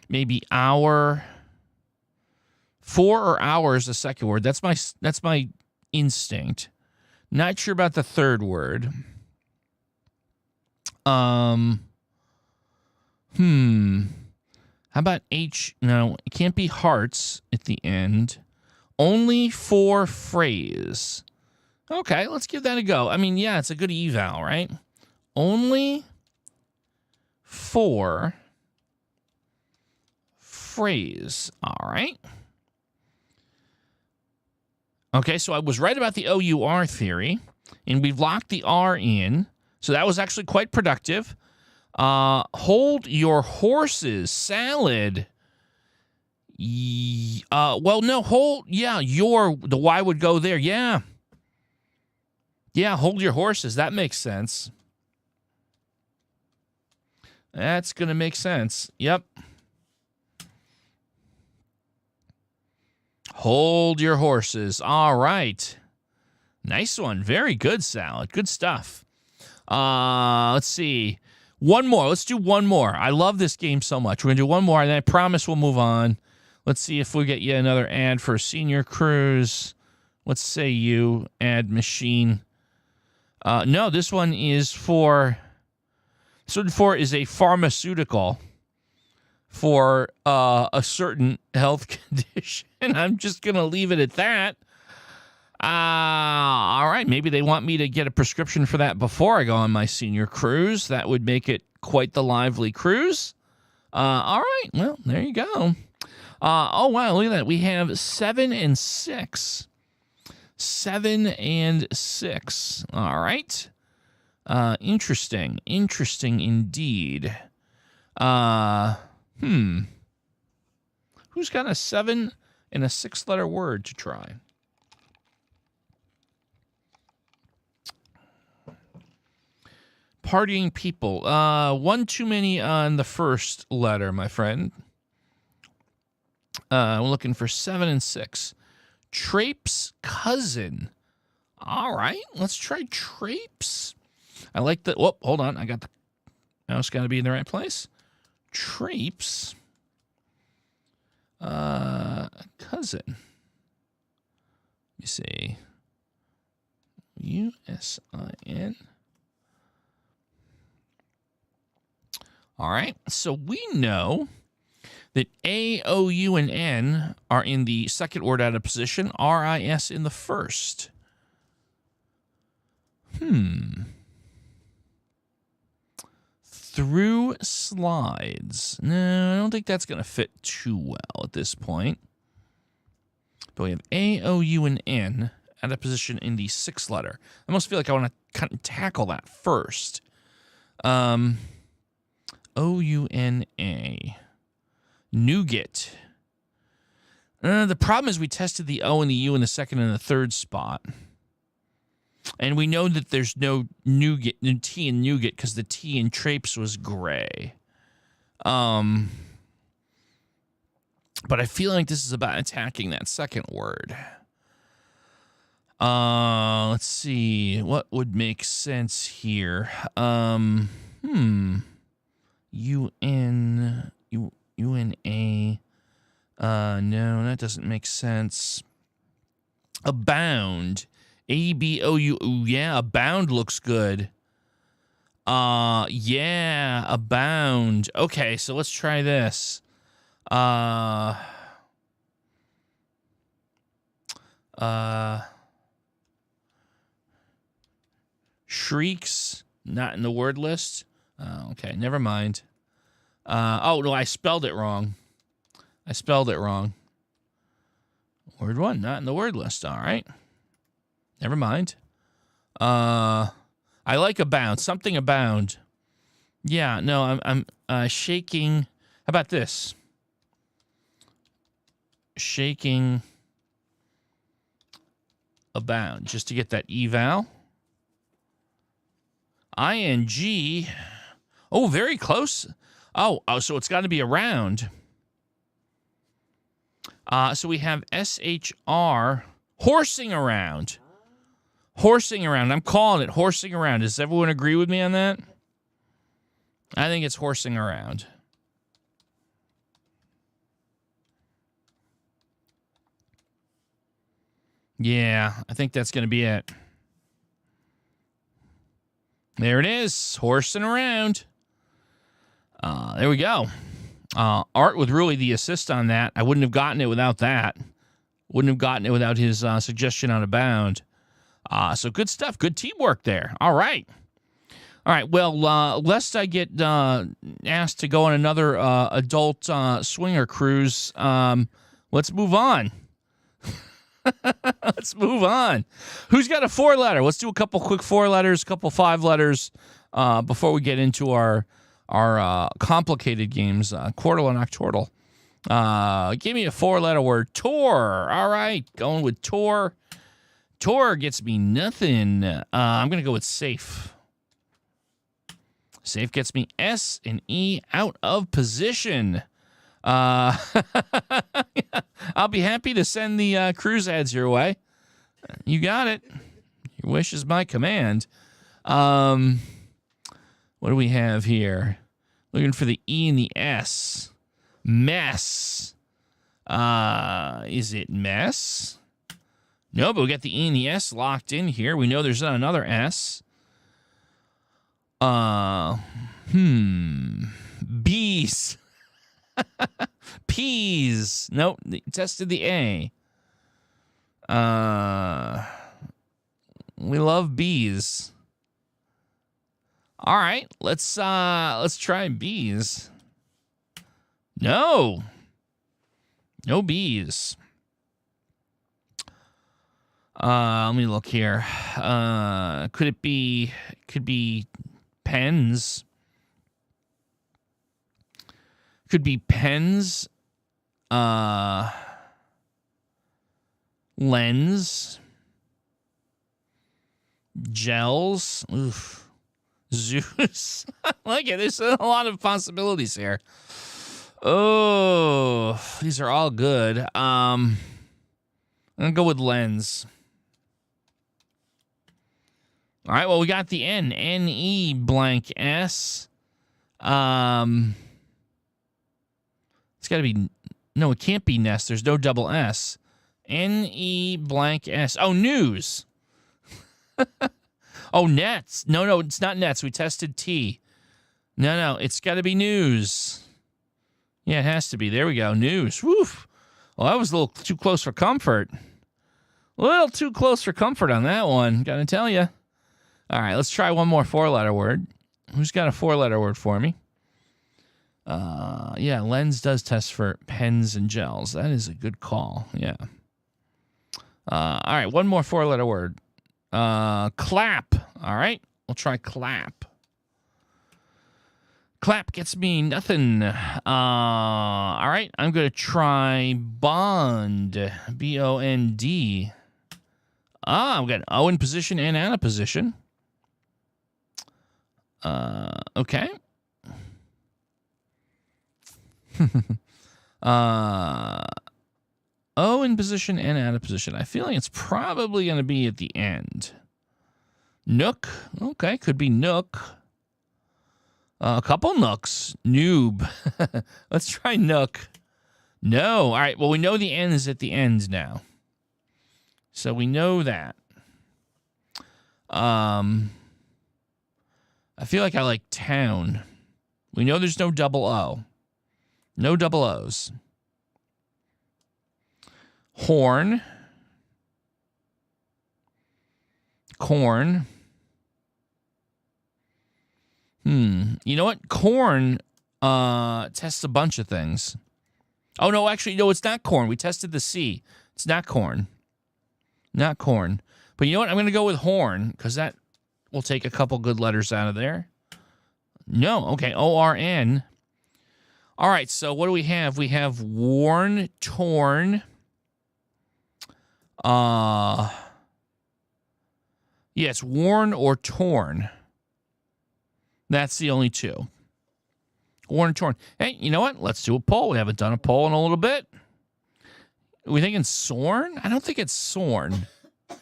S1: Maybe hour. For or hour is the second word. That's my instinct. Not sure about the third word. How about H? No, it can't be hearts at the end. Only for phrase. Okay, let's give that a go. I mean, yeah, it's a good eval, right? Only for phrase. All right. Okay, so I was right about the OUR theory, and we've locked the R in. So that was actually quite productive. Hold your horses, salad. Well, no, hold. Yeah, the Y would go there. Yeah. Yeah, hold your horses. That makes sense. That's going to make sense. Yep. Hold your horses. All right. Nice one. Very good, Salad. Good stuff. Let's see. One more. Let's do one more. I love this game so much. We're going to do one more, and I promise we'll move on. Let's see if we get yet another ad for a senior cruise. Let's say you, ad machine. No, this one is for... Certain for is a pharmaceutical for a certain health condition. I'm just going to leave it at that. All right. Maybe they want me to get a prescription for that before I go on my senior cruise. That would make it quite the lively cruise. All right. Well, there you go. Oh, wow. Look at that. We have 7 and 6. 7 and 6. All right. Interesting. Interesting indeed. Who's got a 7 and a 6-letter word to try? Partying people. One too many on the first letter, my friend. We're looking for 7 and 6. Traipse cousin. All right, let's try traipse. I like the... Whoop, hold on. I got the mouse got to be in the right place. Traipse. Cousin. Let me see. U-S-I-N. All right. So we know that A, O, U, and N are in the second word out of position. R-I-S in the first. Through slides. No, I don't think that's going to fit too well at this point. But we have A, O, U, and N out of position in the 6th letter. I almost feel like I want to kind of tackle that first. O-U-N-A. Nougat. The problem is we tested the O and the U in the second and the third spot. And we know that there's no nougat, no T in nougat because the T in traipse was gray. But I feel like this is about attacking that second word. Let's see. What would make sense here? U-N-A. No, that doesn't make sense. Abound. A-B-O-U. Yeah, abound looks good. Yeah, abound. Okay, so let's try this. Shrieks, not in the word list. Okay, never mind. Oh, no, I spelled it wrong. Word one, not in the word list. All right. Never mind. I like abound. Something abound. Yeah, no, I'm shaking. How about this? Shaking abound, just to get that eval. ING. Oh, very close. Oh, so it's got to be around. So we have SHR, horsing around. Horsing around. I'm calling it horsing around. Does everyone agree with me on that? I think it's horsing around. Yeah, I think that's going to be it. There it is, horsing around. There we go. Art with really the assist on that. I wouldn't have gotten it without that. Wouldn't have gotten it without his suggestion on abound. So good stuff. Good teamwork there. All right. All right. Well, lest I get asked to go on another adult swinger cruise, let's move on. Let's move on. Who's got a 4-letter? Let's do a couple quick 4 letters, a couple 5 letters before we get into our complicated games, Quartal and Octortal. Give me a 4-letter word. Tour. All right, going with tour. Tour gets me nothing. I'm going to go with safe. Safe gets me S and E out of position. I'll be happy to send the cruise ads your way. You got it. Your wish is my command. What do we have here? Looking for the E and the S. Mess. Is it mess? No, but we got the E and the S locked in here. We know there's not another S. Bees. Peas. Nope. Tested the A. We love bees. All right, let's try bees. No bees. Let me look here. Could be pens. Could be pens. Lens. Gels. Oof. Zeus. I like it. There's a lot of possibilities here. Oh, these are all good. I'm going to go with lens. All right, well, we got the N. N-E blank S. It's got to be... No, it can't be nest. There's no double S. N-E blank S. Oh, news. Oh, nets. No, it's not nets. We tested T. No, it's got to be news. Yeah, it has to be. There we go. News. Woof. Well, that was a little too close for comfort. A little too close for comfort on that one, gotta tell you. All right, let's try one more 4-letter word. Who's got a 4-letter word for me? Yeah, lens does test for pens and gels. That is a good call. Yeah. All right, one more 4-letter word. Clap. All right, we'll try clap. Clap gets me nothing. All right, I'm going to try bond. B-O-N-D. I've got O in position and out of position. Okay. O in position and out of position. I feel like it's probably going to be at the end. Nook. Okay, could be Nook. A couple Nooks. Noob. Let's try Nook. No. All right, well, we know the N is at the end now. So we know that. I feel like I like town. We know there's no double O. No double O's. Horn. Corn. You know what? Corn tests a bunch of things. Oh, no, actually, no, it's not corn. We tested the C. It's not corn. Not corn. But you know what? I'm going to go with horn because that will take a couple good letters out of there. No. Okay. O-R-N. All right. So what do we have? We have worn, torn. Yeah, it's worn or torn. That's the only two. Worn and torn. Hey, you know what? Let's do a poll. We haven't done a poll in a little bit. Are we thinking sorn? I don't think it's sorn. I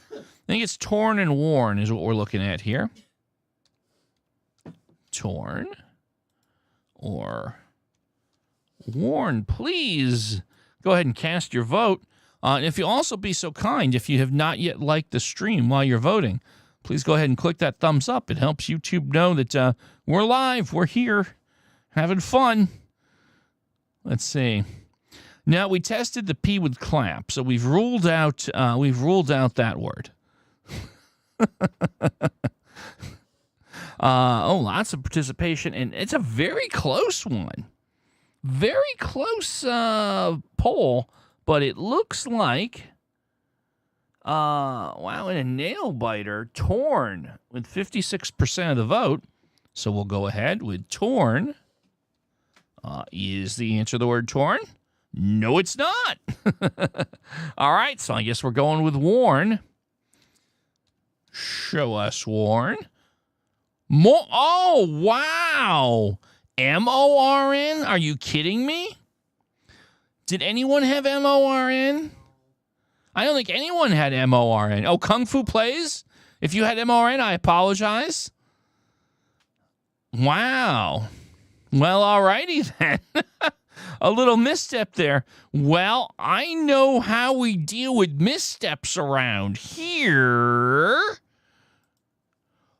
S1: think it's torn and worn is what we're looking at here. Torn or worn. Please go ahead and cast your vote. And if you'll also be so kind, if you have not yet liked the stream while you're voting, please go ahead and click that thumbs up. It helps YouTube know that we're live, we're here, having fun. Let's see. Now we tested the P with clap, so we've ruled out that word. Lots of participation, and it's a very close one. Very close poll, but it looks like, wow, in a nail biter, torn with 56% of the vote. So we'll go ahead with torn. Is the answer the word torn? No, it's not. All right, so I guess we're going with worn. Show us worn. More. Oh, wow. M-O-R-N? Are you kidding me? Did anyone have M-O-R-N? I don't think anyone had M-O-R-N. Oh, Kung Fu Plays? If you had M-O-R-N, I apologize. Wow. Well, alrighty then. A little misstep there. Well, I know how we deal with missteps around here.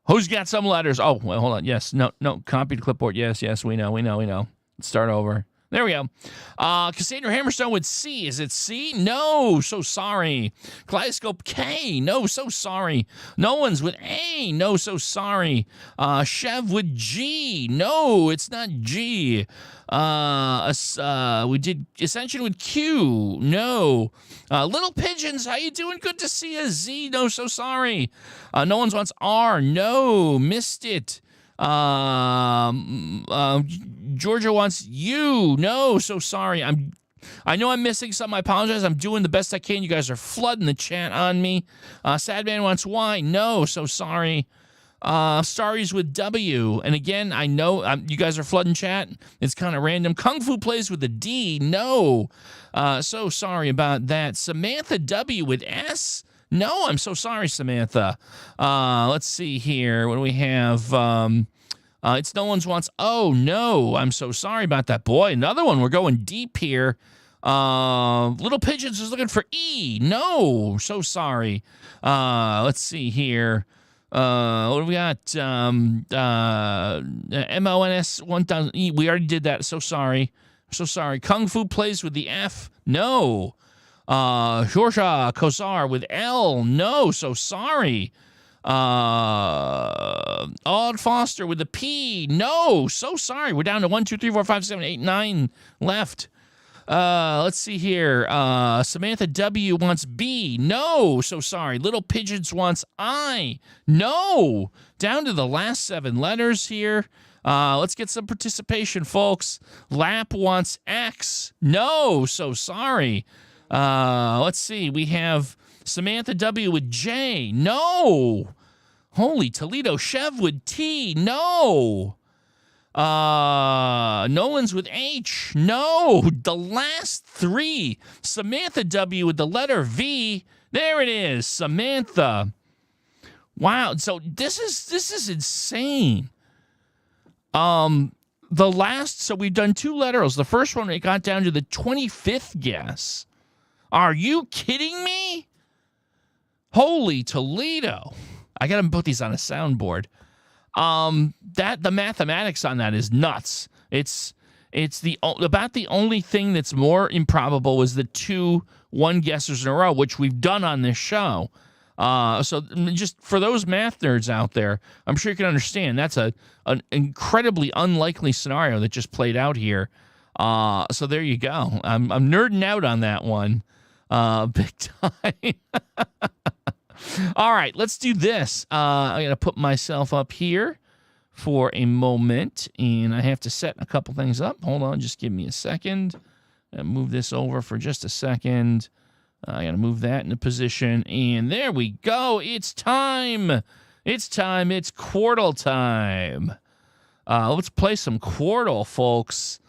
S1: Who's got some letters? Oh, well, hold on. Yes, no, copy to clipboard. Yes, we know. Let's start over. There we go. Cassandra Hammerstone with C. Is it C? No, so sorry. Kaleidoscope K. No, so sorry. Nolan's with A. No, so sorry. Chev with G. No, it's not G. We did Ascension with Q. No. Little Pigeons, how you doing? Good to see you. Z. No, so sorry. No one's wants R. No, missed it. Georgia wants you. No, so sorry. I know I'm missing something. I apologize. I'm doing the best I can. You guys are flooding the chat on me. Sadman wants Y. No, so sorry. Starries with W. And again, I know you guys are flooding chat. It's kind of random. Kung Fu Plays with a D. No. So sorry about that. Samantha W with S. No, I'm so sorry, Samantha. Let's see here. What do we have? It's no one's wants. Oh, no. I'm so sorry about that. Boy, another one. We're going deep here. Little Pigeons is looking for E. No, so sorry. Let's see here. What do we got? MONS 1000. E. We already did that. So sorry. So sorry. Kung Fu Plays with the F. No. Georgia Kosar with L. No, so sorry. Odd Foster with the P. No, so sorry. We're down to 1, 2, 3, 4, 5, 7, 8, 9 left. Let's see here. Samantha W wants B. No, so sorry. Little Pigeons wants I. No. Down to the last 7 letters here. Let's get some participation, folks. Lap wants X. No, so sorry. Let's see. We have Samantha W with J. No. Holy Toledo. Chev with T. No. Nolan's with H. No, the last three. Samantha W with the letter V. There it is, Samantha. Wow, so this is insane. The last, so we've done two letterals. The first one, it got down to the 25th guess. Are you kidding me? Holy Toledo. I got to put these on a soundboard. The mathematics on that is nuts. It's about the only thing that's more improbable is the 2 one guessers in a row, which we've done on this show. So just for those math nerds out there, I'm sure you can understand that's an incredibly unlikely scenario that just played out here. So there you go. I'm nerding out on that one, big time. All right, let's do this. I got to put myself up here for a moment, and I have to set a couple things up. Hold on, just give me a second. Move this over for just a second. I got to move that into position, and there we go. It's time. It's time. It's Quartal time. Let's play some Quartal, folks.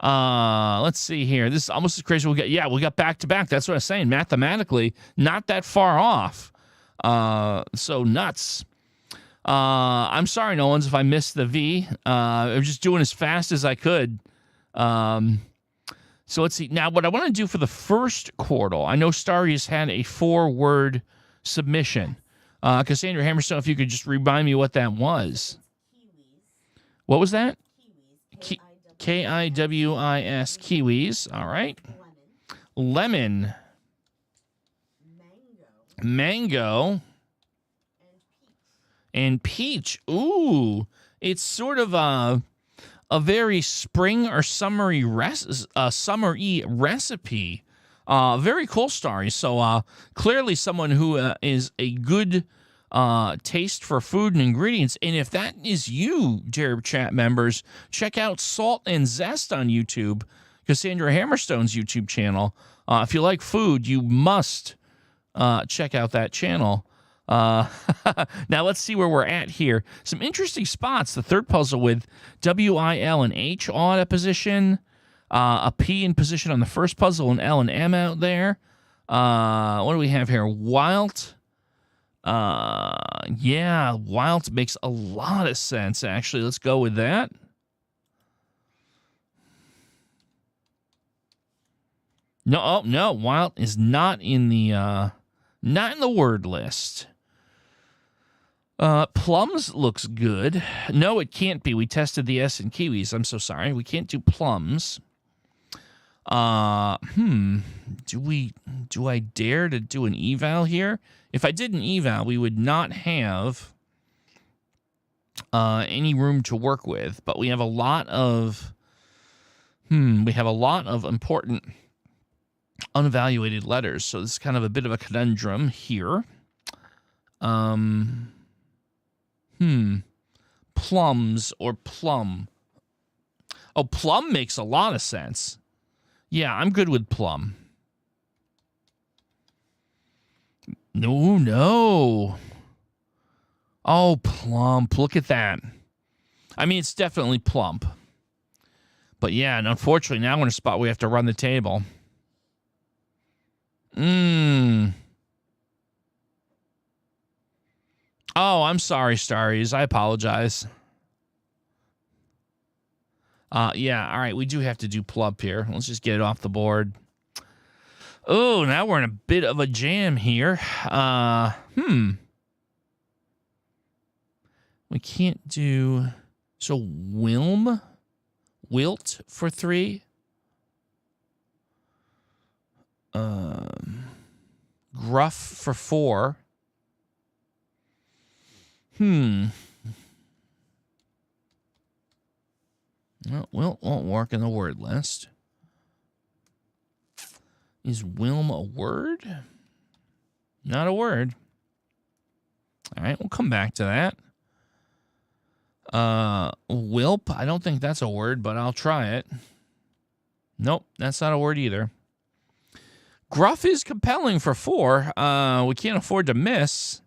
S1: Let's see here. This is almost as crazy. We got back-to-back. That's what I was saying. Mathematically, not that far off. So nuts. I'm sorry, Nolans, if I missed the V. I'm just doing as fast as I could. So let's see. Now, what I want to do for the first Quartal, I know Starry has had a 4-word submission. Cassandra Hammerstone, if you could just remind me what that was. What was that? K-I-W-I-S, kiwis. All right. Lemon. Mango. And peach. Ooh. It's sort of a very spring or summery recipe. Very cool, Starry. So clearly someone who is a good taste for food and ingredients. And if that is you, dear chat members, check out Salt and Zest on YouTube, Cassandra Hammerstone's YouTube channel. If you like food, you must check out that channel. Now let's see where we're at here. Some interesting spots. The third puzzle with W, I, L, and H all at a position. A P in position on the first puzzle, and L and M out there. What do we have here? Wild. Yeah, Wild makes a lot of sense, actually. Let's go with that. No, Wild is not in the word list. Plums looks good. No, it can't be. We tested the S in kiwis. I'm so sorry. We can't do plums. Do I dare to do an eval here? If I did an eval, we would not have any room to work with, but we have a lot of important unevaluated letters. So this is kind of a bit of a conundrum here. Plums or plum. Oh, plum makes a lot of sense. Yeah, I'm good with plum. No. Oh, plump. Look at that. I mean, it's definitely plump. But yeah, and unfortunately, now we're in a spot where we have to run the table. Oh, I'm sorry, Starries. I apologize. Yeah, all right. We do have to do plump here. Let's just get it off the board. Oh, now we're in a bit of a jam here. We can't do... So, wilt for 3. Gruff for 4. Well, wilt won't work in the word list. Is Wilm a word? Not a word. All right, we'll come back to that. Wilp, I don't think that's a word, but I'll try it. Nope, that's not a word either. Gruff is compelling for 4. We can't afford to miss.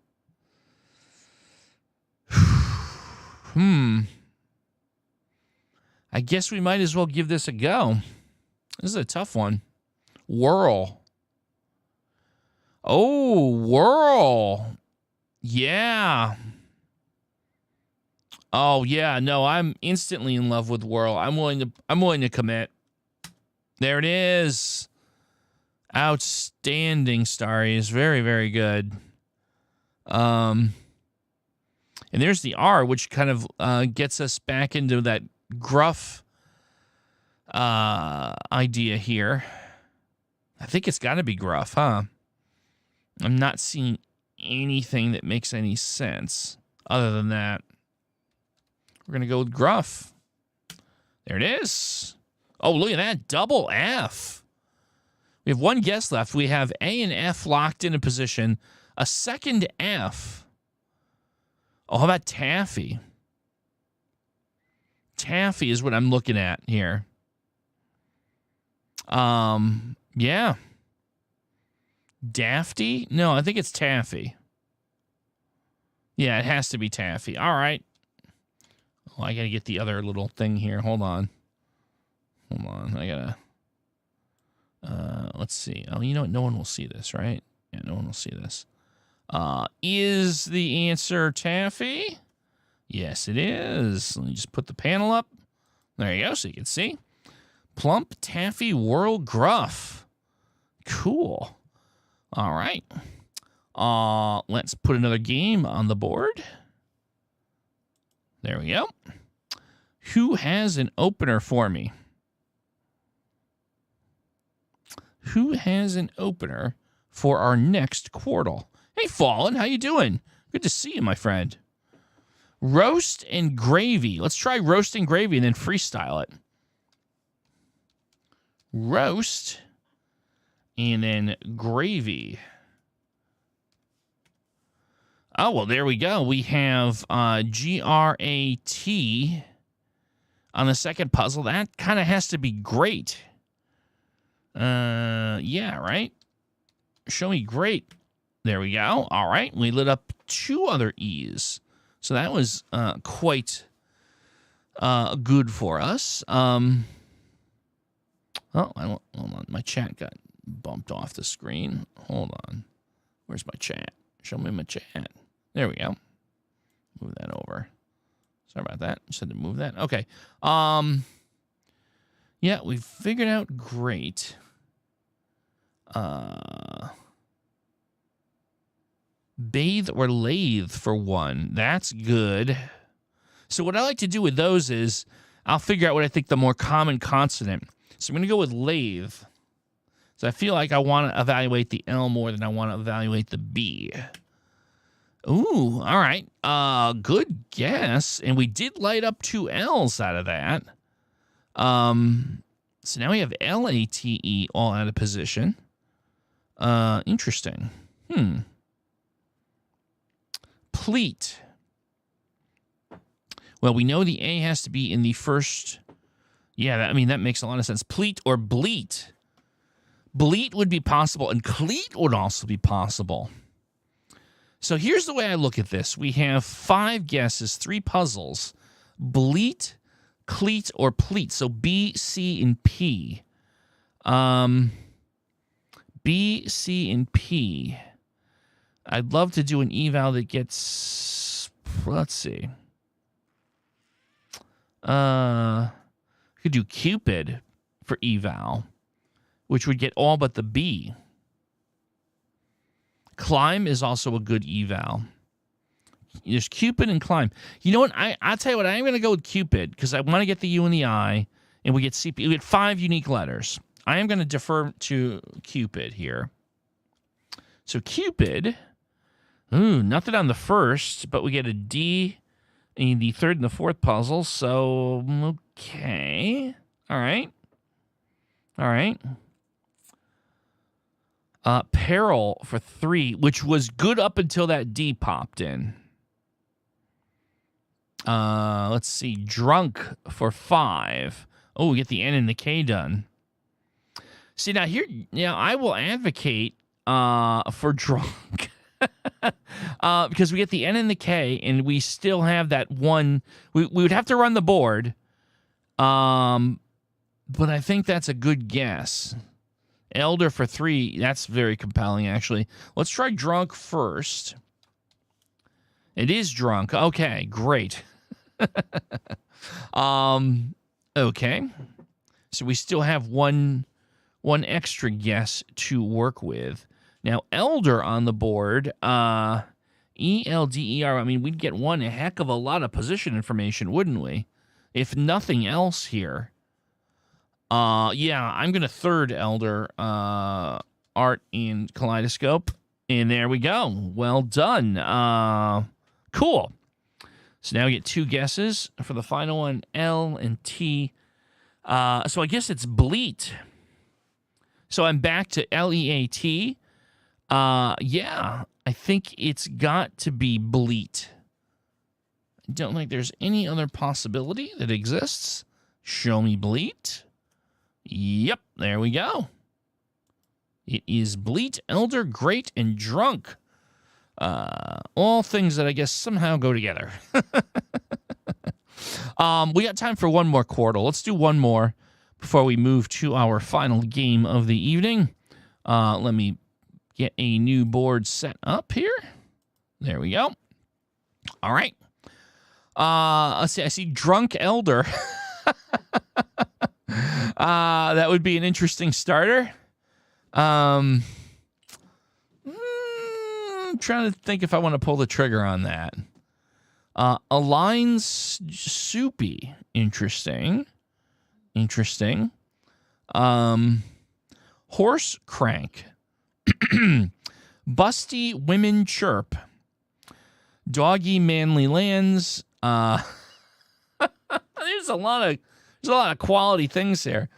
S1: I guess we might as well give this a go. This is a tough one. Whirl. Oh, whirl. Yeah. Oh, yeah. No, I'm instantly in love with whirl. I'm willing to commit. There it is. Outstanding, Starries. Very, very good. And there's the R, which kind of gets us back into that gruff idea here. I think it's got to be gruff, huh? I'm not seeing anything that makes any sense other than that. We're going to go with gruff. There it is. Oh, look at that. Double F. We have one guess left. We have A and F locked in a position. A second F. Oh, how about taffy? Taffy is what I'm looking at here. Yeah. Dafty? No, I think it's taffy. Yeah, it has to be taffy. All right. Oh, I got to get the other little thing here. Hold on. I got to... let's see. Oh, you know what? No one will see this, right? Yeah, no one will see this. Is the answer taffy? Yes, it is. Let me just put the panel up. There you go, so you can see. Plump, taffy, whirl, gruff. Cool. All right. Let's put another game on the board. There we go. Who has an opener for me? Who has an opener for our next Quartal? Hey, Fallen, how you doing? Good to see you, my friend. Roast and gravy. Let's try roast and gravy and then freestyle it. Roast and then gravy. Oh, well, there we go. We have G-R-A-T on the second puzzle. That kind of has to be great. Yeah, right? Show me great. There we go. All right. We lit up 2 other E's. So that was quite good for us. Oh, hold on. My chat got bumped off the screen. Hold on. Where's my chat? Show me my chat. There we go. Move that over. Sorry about that. Just had to move that. Okay. Yeah, we figured out great. Bathe or lathe for 1. That's good. So what I like to do with those is I'll figure out what I think the more common consonant. So I'm going to go with lathe. So I feel like I want to evaluate the L more than I want to evaluate the B. Ooh, all right. Good guess. And we did light up 2 L's out of that. So now we have L-A-T-E all out of position. Interesting. Pleat. Well, we know the A has to be in the first. Yeah, that makes a lot of sense. Pleat or bleat. Bleat would be possible, and cleat would also be possible. So here's the way I look at this. We have 5 guesses, 3 puzzles. Bleat, cleat, or pleat. So B, C, and P. B, C, and P. I'd love to do an eval that gets, let's see. Could do Cupid for eval, which would get all but the B. Climb is also a good eval. There's Cupid and climb. You know what? I'll tell you what. I'm going to go with Cupid because I want to get the U and the I, and we get CP. We get 5 unique letters. I am going to defer to Cupid here. So Cupid, nothing on the first, but we get a D in the third and the fourth puzzle. So, okay. All right. Peril for 3, which was good up until that D popped in. Let's see. Drunk for 5. Oh, we get the N and the K done. See, now I will advocate for drunk. Because we get the N and the K, and we still have that one. We would have to run the board. But I think that's a good guess. Elder for 3, that's very compelling, actually. Let's try drunk first. It is drunk. Okay, great. Okay. So we still have one extra guess to work with. Now, elder on the board, ELDER, I mean, we'd get one heck of a lot of position information, wouldn't we? If nothing else here. Yeah, I'm going to third elder art in Kaleidoscope. And there we go. Well done. Cool. So now we get 2 guesses for the final one, L and T. So I guess it's bleat. So I'm back to LEAT. Yeah, I think it's got to be bleat. I don't think there's any other possibility that exists. Show me bleat. Yep, there we go. It is bleat, elder, great, and drunk. All things that I guess somehow go together. We got time for one more Quartal. Let's do one more before we move to our final game of the evening. Let me get a new board set up here. There we go. All right. Let's see. I see drunk elder. That would be an interesting starter. I'm trying to think if I want to pull the trigger on that. Aligns soupy. Interesting. Horse crank. Busty women chirp. Doggy manly lands. There's a lot of quality things there.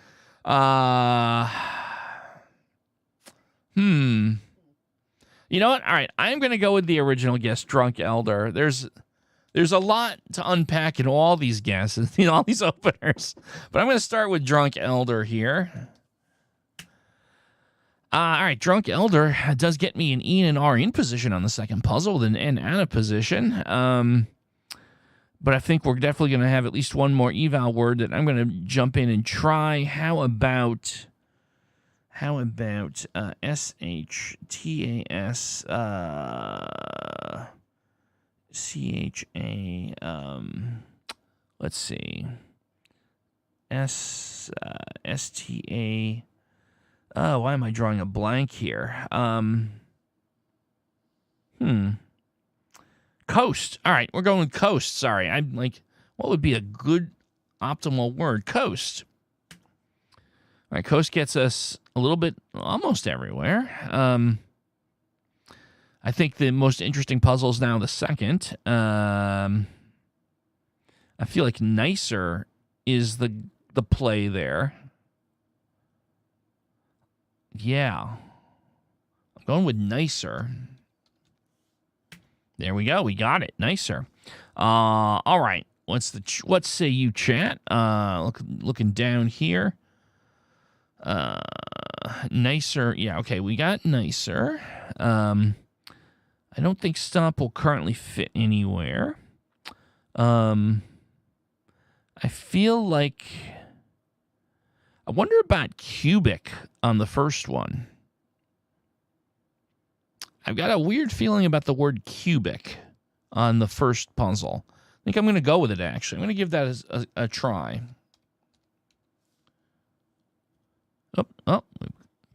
S1: You know what? All right, I'm going to go with the original guess, drunk elder. There's a lot to unpack in all these guesses, all these openers. But I'm going to start with drunk elder here. All right, drunk elder does get me an E and an R in position on the second puzzle with an N out of position. But I think we're definitely going to have at least one more eval word that I'm going to jump in and try. How about SHTAS CHA let's see. STA. Why am I drawing a blank here? Coast. All right, we're going with coast. Sorry. I'm like, what would be a good optimal word? Coast. All right, coast gets us a little bit almost everywhere. I think the most interesting puzzle is now the second. I feel like nicer is the play there. Yeah. I'm going with nicer. There we go. We got it. Nicer. All right. What say you, chat? Looking down here. Nicer. Yeah, okay. We got nicer. I don't think stomp will currently fit anywhere. I feel like I wonder about cubic on the first one. I've got a weird feeling about the word cubic on the first puzzle. I think I'm going to go with it, actually. I'm going to give that a try. We've got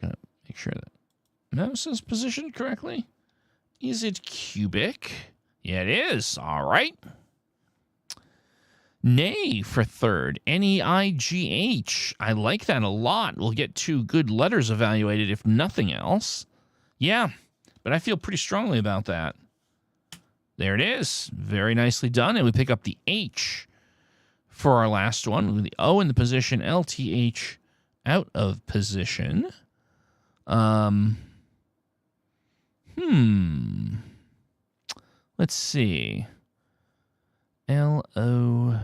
S1: to make sure that mouse is positioned correctly. Is it cubic? Yeah, it is. All right. Nay for third. Neigh. I like that a lot. We'll get 2 good letters evaluated, if nothing else. Yeah, but I feel pretty strongly about that. There it is. Very nicely done. And we pick up the H for our last one. With the O in the position, LTH out of position. Let's see. L-O...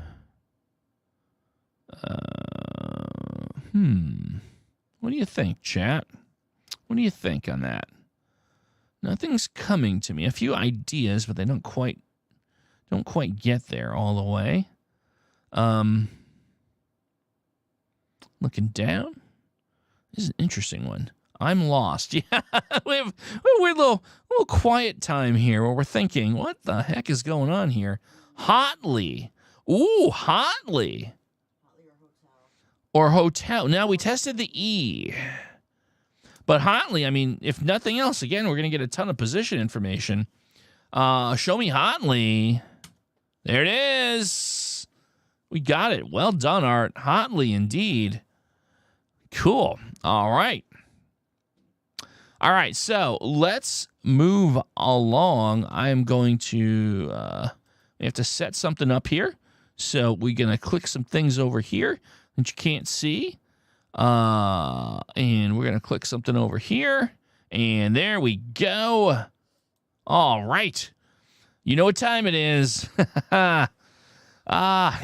S1: What do you think, chat? What do you think on that? Nothing's coming to me. A few ideas, but they don't quite get there all the way. Looking down. This is an interesting one. I'm lost. Yeah, we're a little quiet time here where we're thinking, what the heck is going on here? Hotly. Ooh, hotly. Or hotel. Now, we tested the E. But hotly, I mean, if nothing else, again, we're going to get a ton of position information. Show me hotly. There it is. We got it. Well done, Art. Hotly, indeed. Cool. All right. All right, so let's move along. I am going to, we have to set something up here. So we're going to click some things over here that you can't see. And we're going to click something over here. And there we go. All right. You know what time it is. It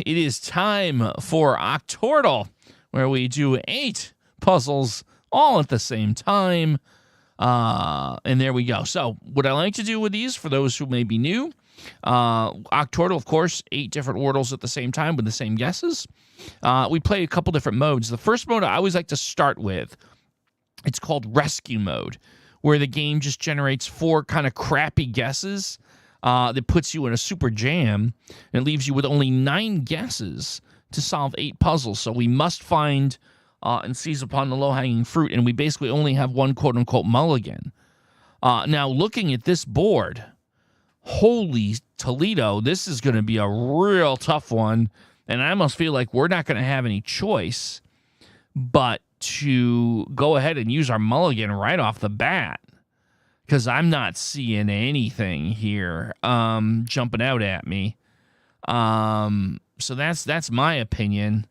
S1: is time for Octortal, where we do 8 puzzles all at the same time. And there we go. So what I like to do with these, for those who may be new, Octortal, of course, 8 different Wordles at the same time with the same guesses. We play a couple different modes. The first mode I always like to start with, it's called Rescue Mode, where the game just generates 4 kind of crappy guesses that puts you in a super jam and leaves you with only 9 guesses to solve 8 puzzles. So we must find and seize upon the low-hanging fruit, and we basically only have one quote-unquote mulligan. Now, looking at this board, holy Toledo, this is going to be a real tough one, and I almost feel like we're not going to have any choice but to go ahead and use our mulligan right off the bat, because I'm not seeing anything here jumping out at me. So that's my opinion.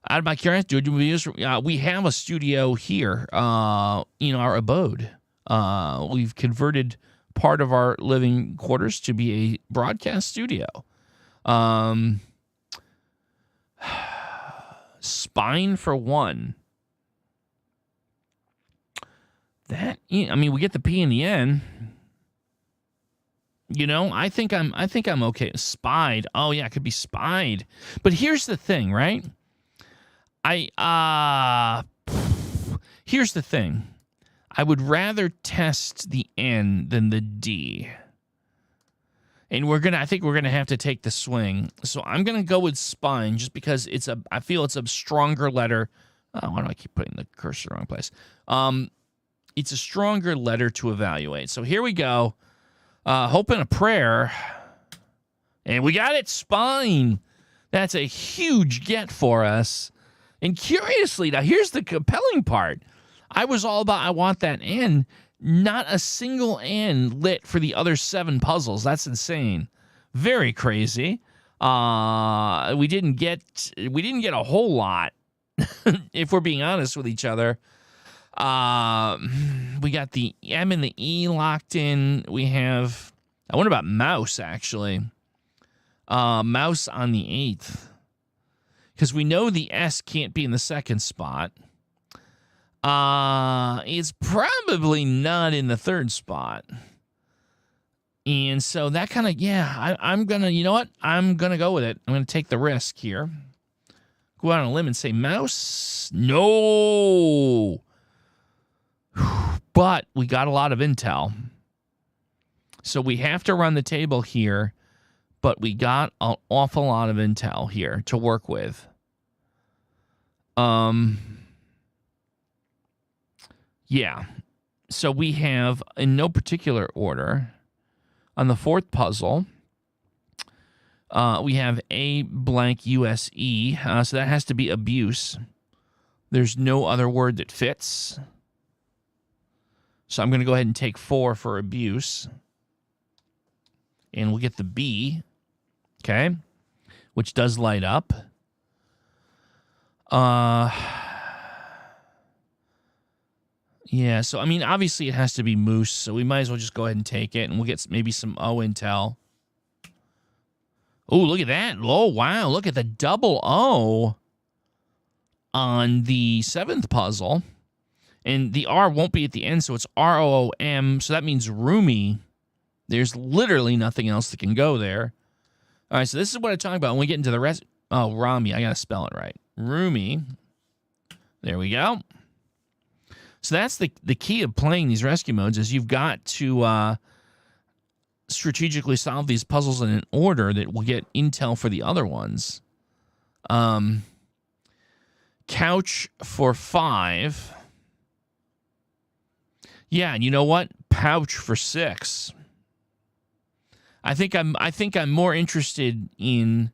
S1: Out of my curiosity, we have a studio here in our abode. We've converted part of our living quarters to be a broadcast studio. Spine for 1. That, I mean, we get the P in the end. You know, I think I'm okay. Spied. Oh yeah, it could be spied. But here's the thing, right? Here's the thing. I would rather test the N than the D. And I think we're gonna have to take the swing. So I'm gonna go with spine just because I feel it's a stronger letter. Why do I keep putting the cursor in the wrong place? It's a stronger letter to evaluate. So here we go. Hope and a prayer. And we got it, spine. That's a huge get for us. And curiously, now here's the compelling part. I was all about, I want that N. Not a single N lit for the other 7 puzzles. That's insane. Very crazy. We didn't get a whole lot, if we're being honest with each other. We got the M and the E locked in. We have, I wonder about mouse, actually. Mouse on the 8th. Because we know the S can't be in the 2nd spot. It's probably not in the 3rd spot. And so that kind of, I'm going to, you know what? I'm going to go with it. I'm going to take the risk here. Go out on a limb and say mouse. No. But we got a lot of intel. So we have to run the table here. But we got an awful lot of intel here to work with. Yeah. So we have, in no particular order, on the 4th puzzle, we have A blank USE. So that has to be abuse. There's no other word that fits. So I'm going to go ahead and take 4 for abuse. And we'll get the B. Okay. Which does light up. Yeah, so, I mean, obviously it has to be moose, so we might as well just go ahead and take it, and we'll get maybe some O intel. Oh, look at that. Oh, wow, look at the double O on the 7th puzzle. And the R won't be at the end, so it's R-O-O-M, so that means roomy. There's literally nothing else that can go there. All right, so this is what I'm talking about when we get into the rest. Oh, Rami, I got to spell it right. roomy. There we go. So that's the key of playing these rescue modes is you've got to strategically solve these puzzles in an order that will get intel for the other ones. Couch for 5. Yeah, and you know what? Pouch for 6. I think I'm more interested in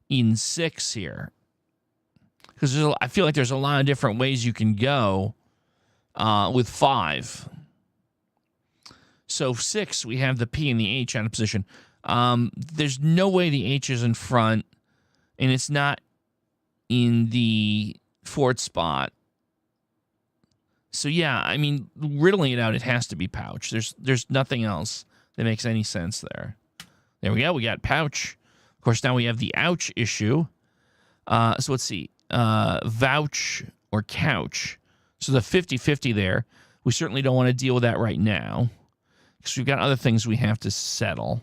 S1: 6 here. Because I feel like there's a lot of different ways you can go with 5. So 6, we have the P and the H out of position. There's no way the H is in front, and it's not in the 4th spot. So yeah, I mean, riddling it out, it has to be pouch. There's nothing else that makes any sense there. There we go. We got pouch. Of course, now we have the ouch issue. So let's see. Vouch or couch. So the 50-50 there. We certainly don't want to deal with that right now because we've got other things we have to settle.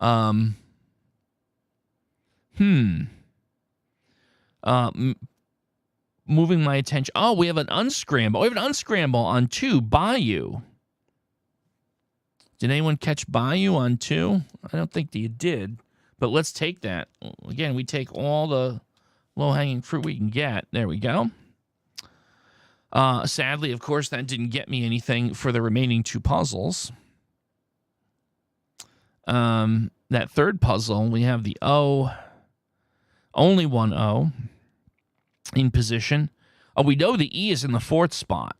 S1: Moving my attention. Oh, we have an unscramble. We have an unscramble on 2, Bayou. Did anyone catch Bayou on 2? I don't think that you did. But let's take that. Again, we take all the low-hanging fruit we can get. There we go. Sadly, of course, that didn't get me anything for the remaining 2 puzzles. That third puzzle, we have the O. Only one O in position. Oh, we know the E is in the 4th spot,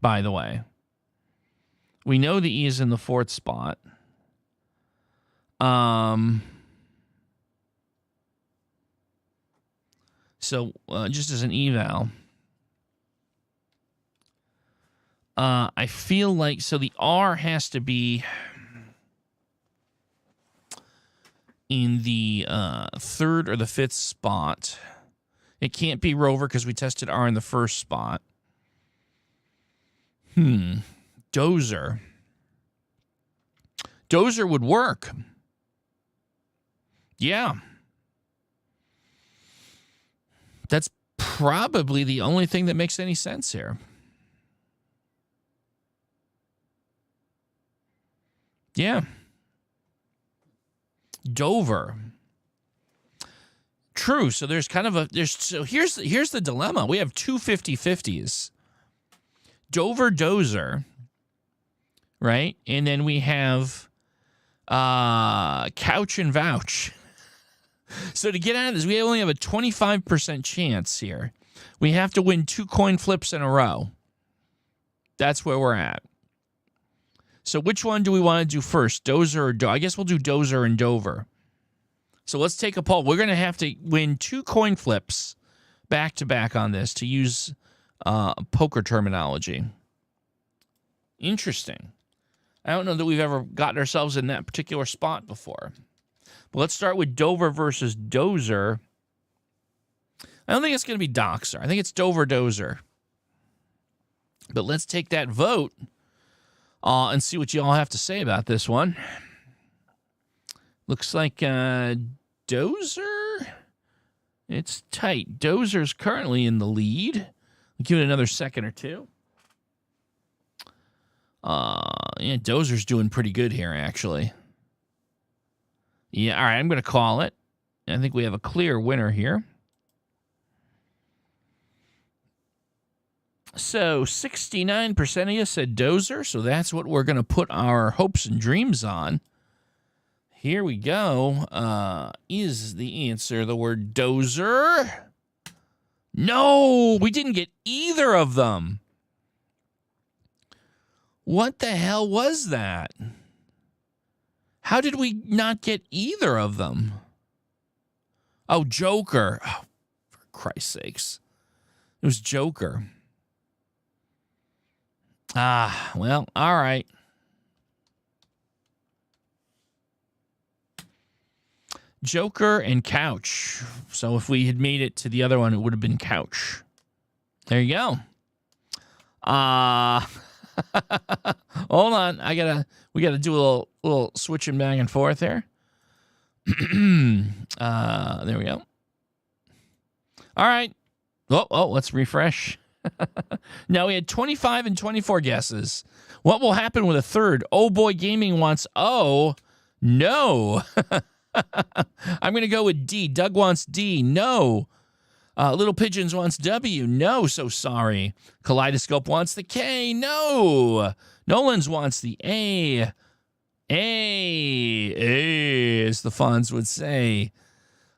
S1: by the way. We know the E is in the 4th spot. So just as an eval, I feel like, so the R has to be in the 3rd or the 5th spot. It can't be Rover because we tested R in the 1st spot. Dozer. Dozer would work. Yeah. That's probably the only thing that makes any sense here. Yeah. Dover. True. So there's kind of a here's the dilemma. We have 2 50-50s. Dover, Dozer, right? And then we have couch and vouch. So to get out of this, we only have a 25% chance here. We have to win 2 coin flips in a row. That's where we're at. So which one do we want to do first? Dozer or Dover? I guess we'll do Dozer and Dover. So let's take a poll. We're going to have to win 2 coin flips back to back on this to use poker terminology. Interesting. I don't know that we've ever gotten ourselves in that particular spot before. But let's start with Dover versus Dozer. I don't think it's going to be Doxer. I think it's Dover Dozer. But let's take that vote and see what you all have to say about this one. Looks like Dozer. It's tight. Dozer's currently in the lead. I'll give it another second or two. Yeah, Dozer's doing pretty good here, actually. Yeah, all right, I'm going to call it. I think we have a clear winner here. So 69% of you said Dozer, so that's what we're going to put our hopes and dreams on. Here we go. Is the answer the word Dozer? No, we didn't get either of them. What the hell was that? How did we not get either of them? Oh, Joker. Oh, for Christ's sakes. It was Joker. Well, all right. Joker and couch. So if we had made it to the other one, it would have been couch. There you go. Hold on. We gotta do a little switching back and forth there. There we go. All right. Let's refresh. Now we had 25 and 24 guesses. What will happen with a third? Oh Boy Gaming wants O. No. I'm going to go with D. Doug wants D. No. Little Pigeons wants W. No, so sorry. Kaleidoscope wants the K. No. Nolan's wants the A. A, as the Fonz would say.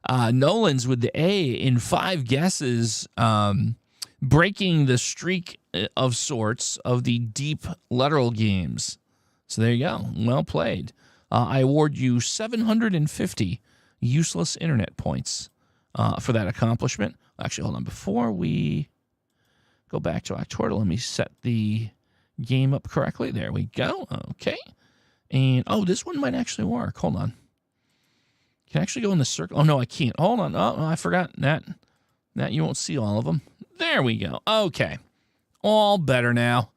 S1: Nolan's with the A in 5 guesses, breaking the streak of sorts of the deep letteral games. So there you go. Well played. I award you 750 useless internet points for that accomplishment. Actually, hold on. Before we go back to Octortal, let me set the game up correctly. There we go. Okay. And, this one might actually work. Hold on. Can I actually go in the circle? Oh, no, I can't. Hold on. Oh, I forgot that. That you won't see all of them. There we go. Okay. All better now.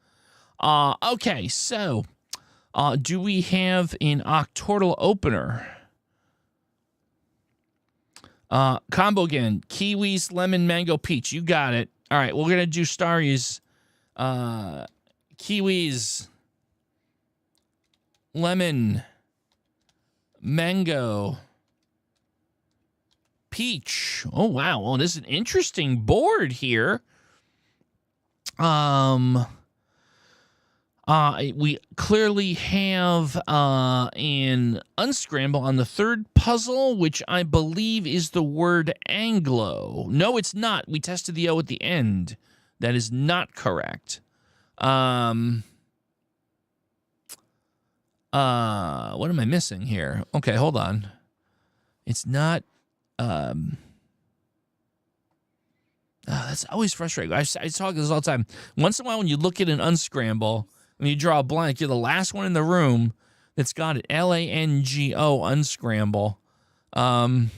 S1: Okay, so do we have an Octortal opener? Combo again. Kiwis, lemon, mango, peach. You got it. All right, we're going to do Starry's. Kiwis, lemon, mango, peach. Oh, wow. Well, this is an interesting board here. We clearly have an unscramble on the third puzzle, which I believe is the word Anglo. No, it's not. We tested the O at the end. That is not correct. What am I missing here? Okay, hold on. It's not. That's always frustrating. I talk this all the time. Once in a while, when you look at an unscramble, when you draw a blank, you're the last one in the room that's got it. L-A-N-G-O, unscramble. No,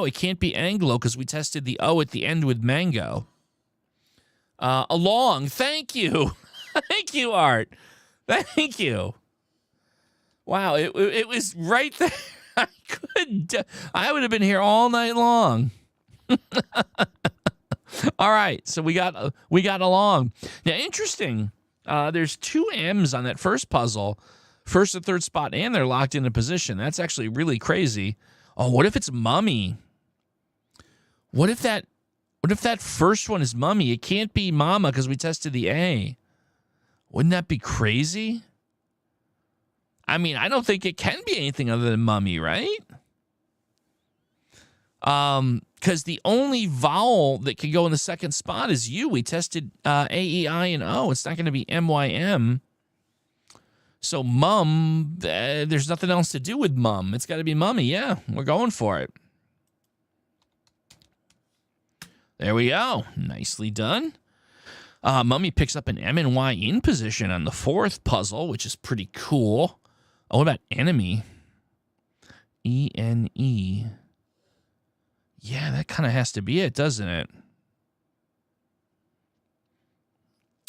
S1: it can't be Anglo because we tested the O at the end with mango. Along. Thank you. Thank you, Art. Thank you. Wow, it was right there. I would have been here all night long. All right, so we got along. Now, interesting. There's 2 M's on that first puzzle, first and third spot, and they're locked into position. That's actually really crazy. Oh, what if it's Mummy? What if that first one is Mummy? It can't be Mama because we tested the A. Wouldn't that be crazy? I mean, I don't think it can be anything other than Mummy, right? Because the only vowel that can go in the second spot is U. We tested A, E, I, and O. It's not going to be M, Y, M. So mum, there's nothing else to do with mum. It's got to be Mummy. Yeah, we're going for it. There we go. Nicely done. Mummy picks up an M and Y in position on the fourth puzzle, which is pretty cool. Oh, what about enemy? E-N-E. Yeah, that kind of has to be it, doesn't it?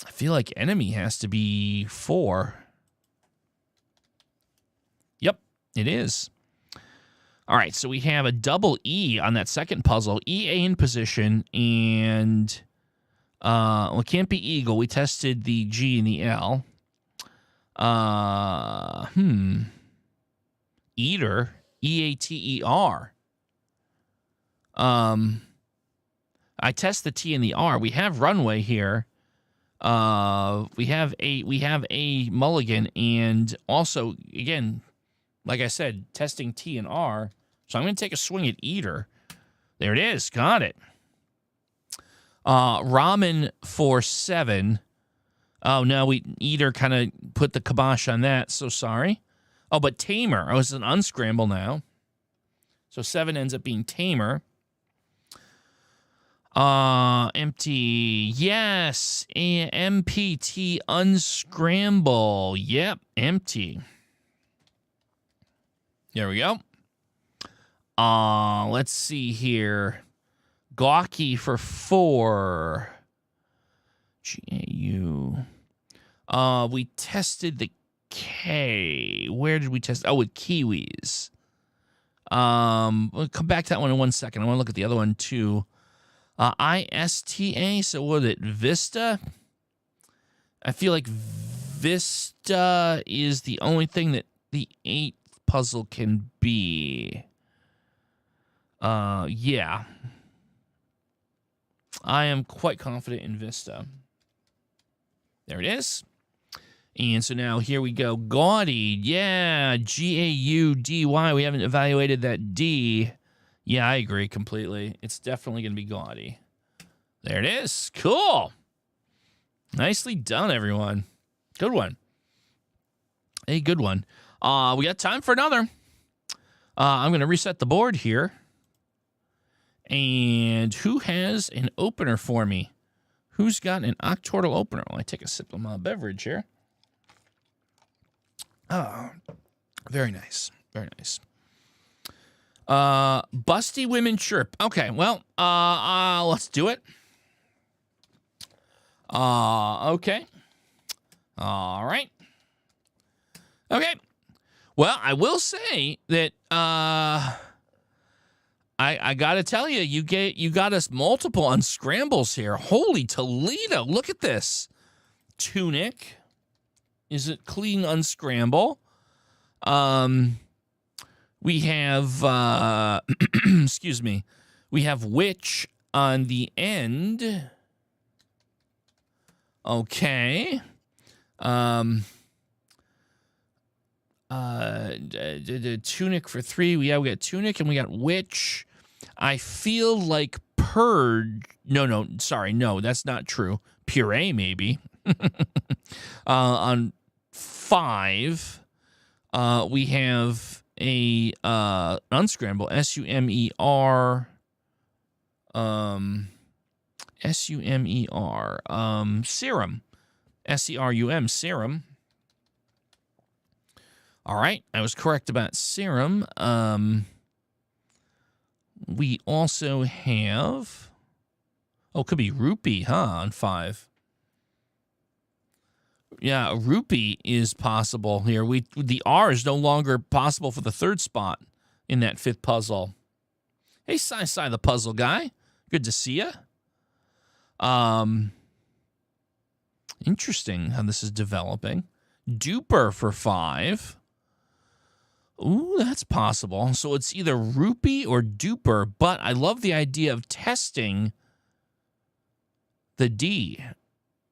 S1: I feel like enemy has to be 4. Yep, it is. All right, so we have a double E on that second puzzle. E-A in position, and... well, it can't be eagle. We tested the G and the L. Eater. E-A-T-E-R. I test the T and the R. We have runway here. We have a mulligan, and also, again, like I said, testing T and R. So I'm going to take a swing at Eater. There it is. Got it. Ramen for 7. Oh, no, Eater kind of put the kibosh on that, so sorry. Oh, but Tamer. Oh, it's an unscramble now. So 7 ends up being Tamer. Empty. Yes. MPT unscramble. Yep, empty. There we go. Let's see here. Gawky for 4. G-A-U. We tested the K. Where did we test? Oh, with Kiwis. We'll come back to that one in 1 second. I want to look at the other one too. ISTA. So what is it? Vista. I feel like Vista is the only thing that the 8th puzzle can be. Yeah. I am quite confident in Vista. There it is. And so now here we go. Gaudy. Yeah. Gaudy. We haven't evaluated that D. Yeah, I agree completely. It's definitely going to be gaudy. There it is. Cool. Nicely done, everyone. Good one. A good one. We got time for another. I'm going to reset the board here. And who has an opener for me? Who's got an Octortal opener? Well, I take a sip of my beverage here. Oh, very nice. Very nice. Busty Women Chirp. Okay, well, let's do it. Okay. All right. Okay. Well, I will say that I got to tell you, you got us multiple unscrambles here. Holy Toledo, look at this. Tunic. Is it clean unscramble? We have excuse me. We have witch on the end. Okay. Tunic for 3. We got tunic and we got witch. I feel like purge. No, sorry. No, that's not true. Puree, maybe. On 5, we have a unscramble. SUMER. SUMER. Serum. SERUM. Serum. All right, I was correct about serum. We also have... Oh, it could be rupee, huh, on 5. Yeah, rupee is possible here. The R is no longer possible for the 3rd spot in that 5th puzzle. Hey, Sai, the puzzle guy. Good to see you. Interesting how this is developing. Duper for 5. Ooh, that's possible. So it's either rupee or duper, but I love the idea of testing the D.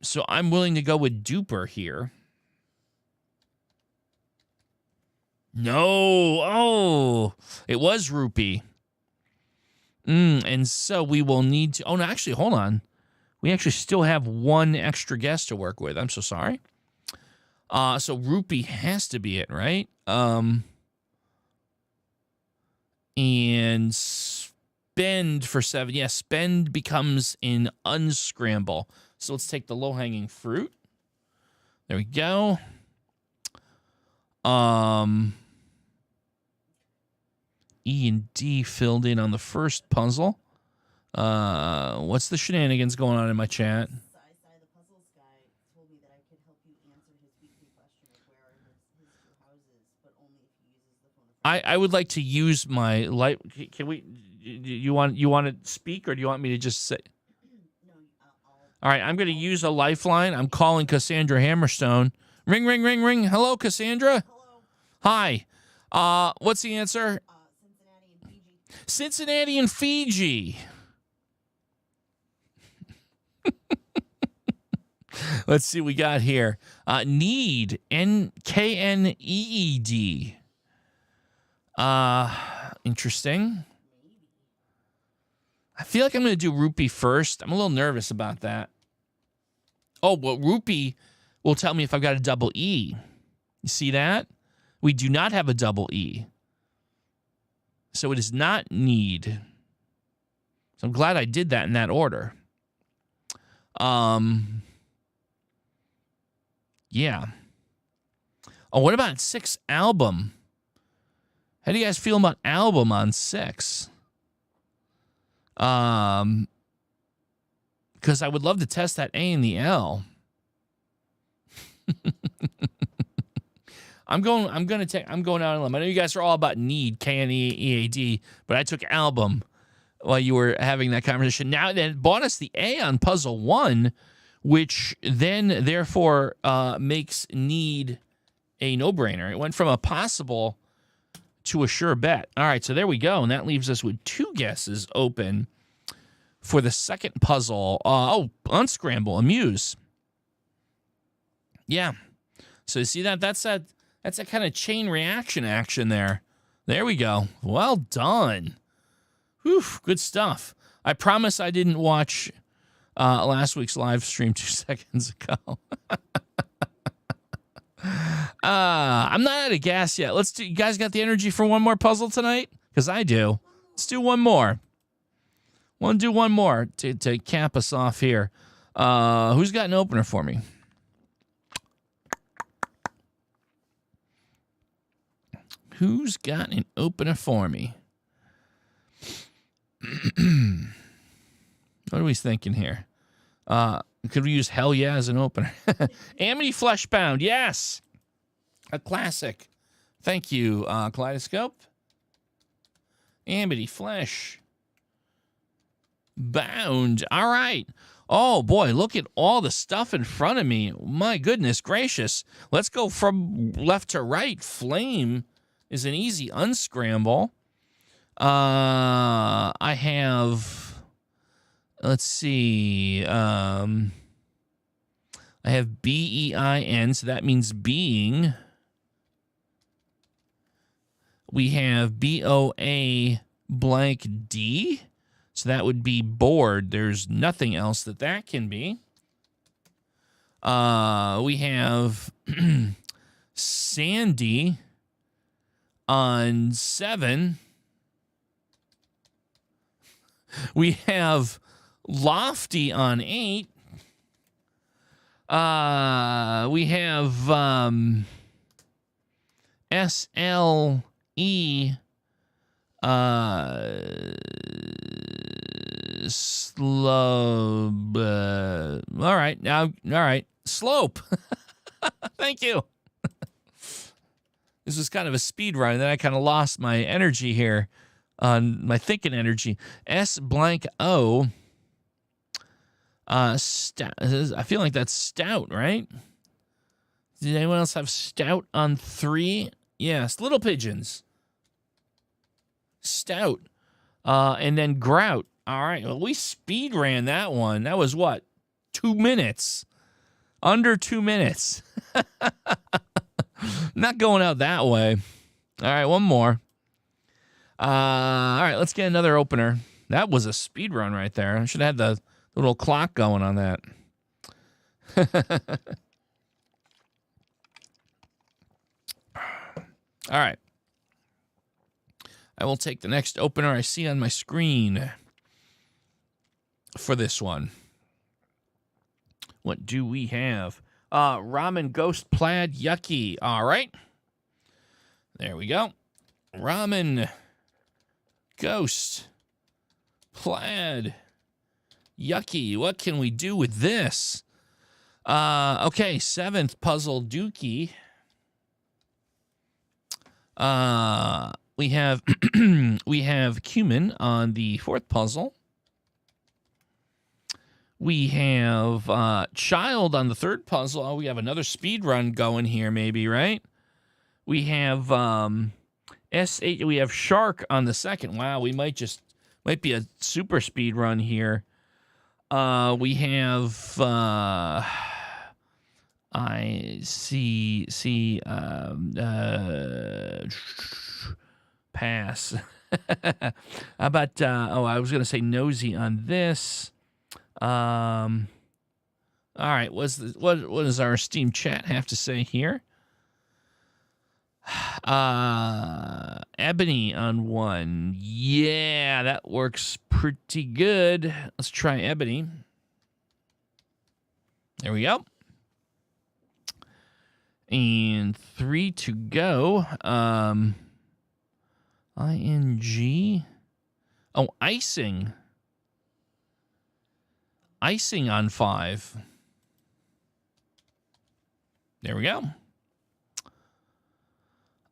S1: So I'm willing to go with duper here. No. Oh, it was rupee. And so we will need to... Oh, no, actually, hold on. We actually still have 1 extra guess to work with. I'm so sorry. So rupee has to be it, right? And spend for 7. Yeah, spend becomes an unscramble. So let's take the low-hanging fruit. There we go. E and D filled in on the first puzzle. What's the shenanigans going on in my chat?
S2: The puzzles guy told me that I could help you answer his weekly question of where are his 2 houses, but only if he uses the phone.
S1: I would like to use my light. Can we? You want to speak, or do you want me to just say?
S2: No,
S1: All right, I'm going to use a lifeline. I'm calling Cassandra Hammerstone. Ring, ring, ring, ring. Hello, Cassandra.
S2: Hello.
S1: Hi. What's the answer?
S2: Cincinnati and Fiji.
S1: Cincinnati and Fiji. Let's see what we got here. Need. NKNEED. Interesting. I feel like I'm going to do rupee first. I'm a little nervous about that. Oh, well, rupee will tell me if I've got a double E. You see that? We do not have a double E. So it is not need. So I'm glad I did that in that order. Yeah. Oh, what about 6 album? How do you guys feel about album on 6? Because I would love to test that A and the L. I'm going out on a limb. I know you guys are all about need, K-N-E-E-A-D, but I took album while you were having that conversation. Now then, bought us the A on puzzle 1, which then therefore makes need a no-brainer. It went from a possible to a sure bet. All right, so there we go, and that leaves us with 2 guesses open for the second puzzle. Unscramble, amuse. Yeah. So you see that? That's a kind of chain reaction action there. There we go. Well done. Whew, good stuff. I promise I didn't watch last week's live stream 2 seconds ago. I'm not out of gas yet. You guys got the energy for one more puzzle tonight? Because I do. Let's do one more. Want to do one more to cap us off here. Who's got an opener for me? Who's got an opener for me? What are we thinking here? Could we use Hell Yeah as an opener? Amity Fleshbound, yes. A classic. Thank you, Kaleidoscope. Amity Flesh Bound. All right. Oh, boy, look at all the stuff in front of me. My goodness gracious. Let's go from left to right. Flame is an easy unscramble. I have, let's see, I have B-E-I-N, so that means being. We have B-O-A blank D, so that would be bored. There's nothing else that can be. We have Sandy on 7. We have Lofty on 8. We have S-L-E slope. All right. Slope. Thank you. This was kind of a speed run, and then I kind of lost my energy here, on my thinking energy. S blank O. Stout. I feel like that's stout, right? Did anyone else have stout on 3? Yes, Little Pigeons. Stout. And then grout. All right. Well, we speed ran that one. That was what? 2 minutes. Under 2 minutes. Not going out that way. All right, one more. All right, let's get another opener. That was a speed run right there. I should have had the little clock going on that. All right. I will take the next opener I see on my screen for this one. What do we have? Ramen Ghost Plaid Yucky. All right. There we go. Ramen Ghost Plaid Yucky. What can we do with this? Okay, 7th puzzle dookie. We have we have cumin on the 4th puzzle. We have child on the 3rd puzzle. Oh, we have another speed run going here, maybe, right? We have S8. We have shark on the 2nd. Wow, we might be a super speed run here. We have I see pass. How about I was gonna say nosy on this. All right, what does our esteemed chat have to say here? Ebony on 1. Yeah, that works pretty good. Let's try ebony. There we go. And 3 to go. ING. Oh, icing. Icing on 5. There we go.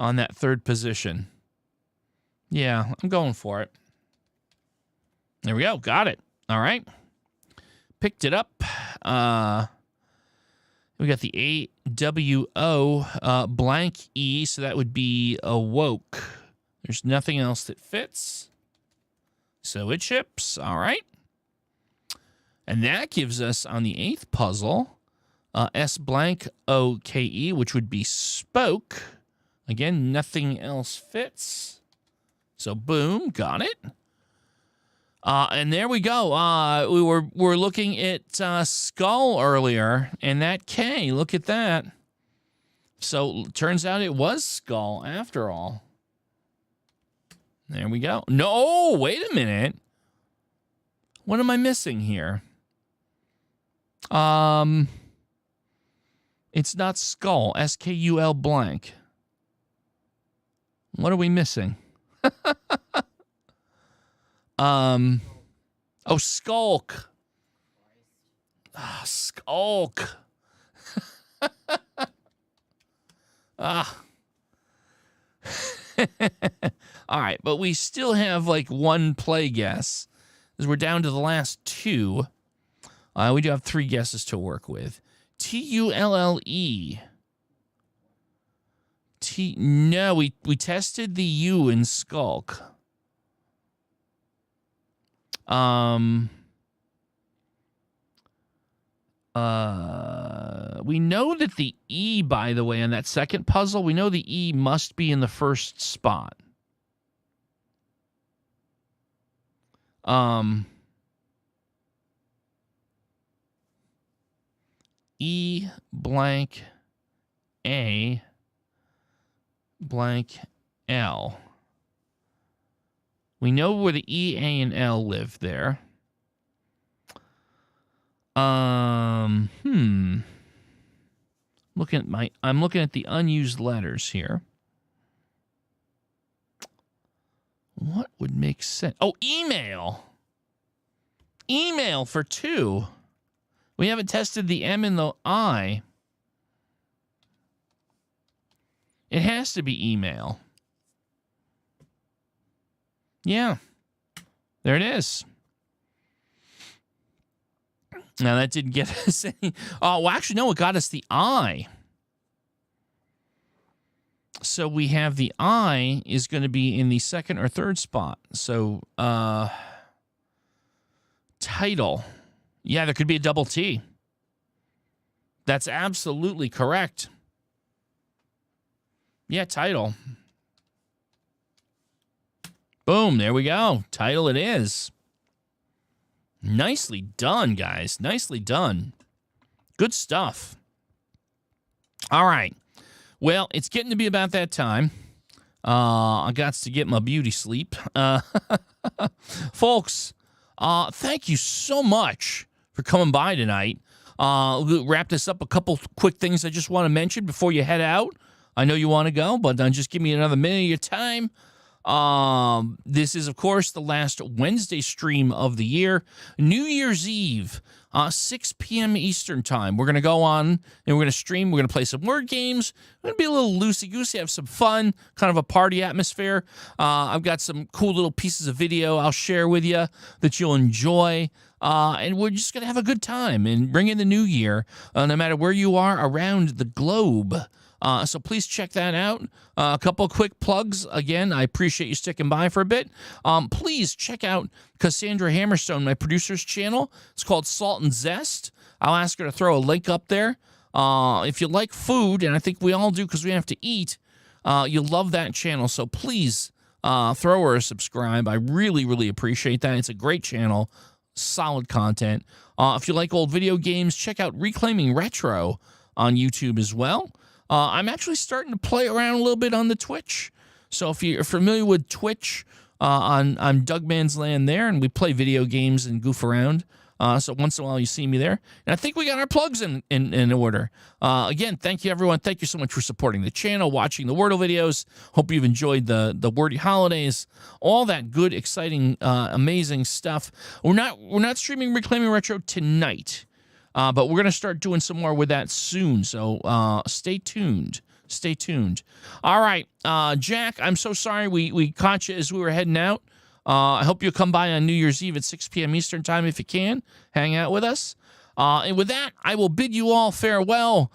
S1: on that third position. Yeah, I'm going for it. There we go. Got it. All right. Picked it up. We got the AWO blank E, so that would be awoke. There's nothing else that fits. So it ships. All right. And that gives us on the 8th puzzle, S blank OKE, which would be spoke. Again, nothing else fits. So boom, got it. And there we go. We were looking at skull earlier, and that K, look at that. So turns out it was skull after all. There we go. No, wait a minute. What am I missing here? It's not skull. SKUL blank. What are we missing? Oh, skulk. Skulk. All right, but we still have like one play guess, as we're down to the last 2. We do have 3 guesses to work with. Tulle. No, we tested the U in skulk. We know that the E, by the way, on that second puzzle, we know the E must be in the first spot. E blank A blank L. We know where the E, A, and L live there. I'm looking at the unused letters here. What would make sense? Oh, email. Email for 2. We haven't tested the M and the I. It has to be email. Yeah. There it is. Now, that didn't get us any... Oh, well, actually, no, it got us the I. So we have the I is going to be in the second or third spot. So, title. Yeah, there could be a double T. That's absolutely correct. Yeah, title. Boom, there we go. Title it is. Nicely done, guys. Nicely done. Good stuff. All right. Well, it's getting to be about that time. I got to get my beauty sleep. Folks, thank you so much for coming by tonight. We'll wrap this up. A couple quick things I just want to mention before you head out. I know you want to go, but just give me another minute of your time. This is, of course, the last Wednesday stream of the year. New Year's Eve, 6 p.m. Eastern Time. We're going to go on and we're going to stream. We're going to play some word games. We're going to be a little loosey-goosey, have some fun, kind of a party atmosphere. I've got some cool little pieces of video I'll share with you that you'll enjoy. And we're just going to have a good time and bring in the new year, no matter where you are around the globe. So please check that out. A couple of quick plugs. Again, I appreciate you sticking by for a bit. Please check out Cassandra Hammerstone, my producer's channel. It's called Salt and Zest. I'll ask her to throw a link up there. If you like food, and I think we all do because we have to eat, you'll love that channel. So please throw her a subscribe. I really, really appreciate that. It's a great channel. Solid content. If you like old video games, check out Reclaiming Retro on YouTube as well. I'm actually starting to play around a little bit on the Twitch. So if you're familiar with Twitch, I'm Doug Man's Land there, and we play video games and goof around. So once in a while you see me there. And I think we got our plugs in order. Again, thank you, everyone. Thank you so much for supporting the channel, watching the Wordle videos. Hope you've enjoyed the wordy holidays, all that good, exciting, amazing stuff. We're not streaming Reclaiming Retro tonight. But we're going to start doing some more with that soon, so stay tuned. stay tuned. All right, Jack, I'm so sorry we caught you as we were heading out. I hope you'll come by on New Year's Eve at 6 p.m. Eastern Time if you can. Hang out with us. And with that, I will bid you all farewell.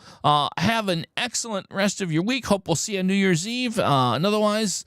S1: Have an excellent rest of your week. Hope we'll see you on New Year's Eve. And otherwise,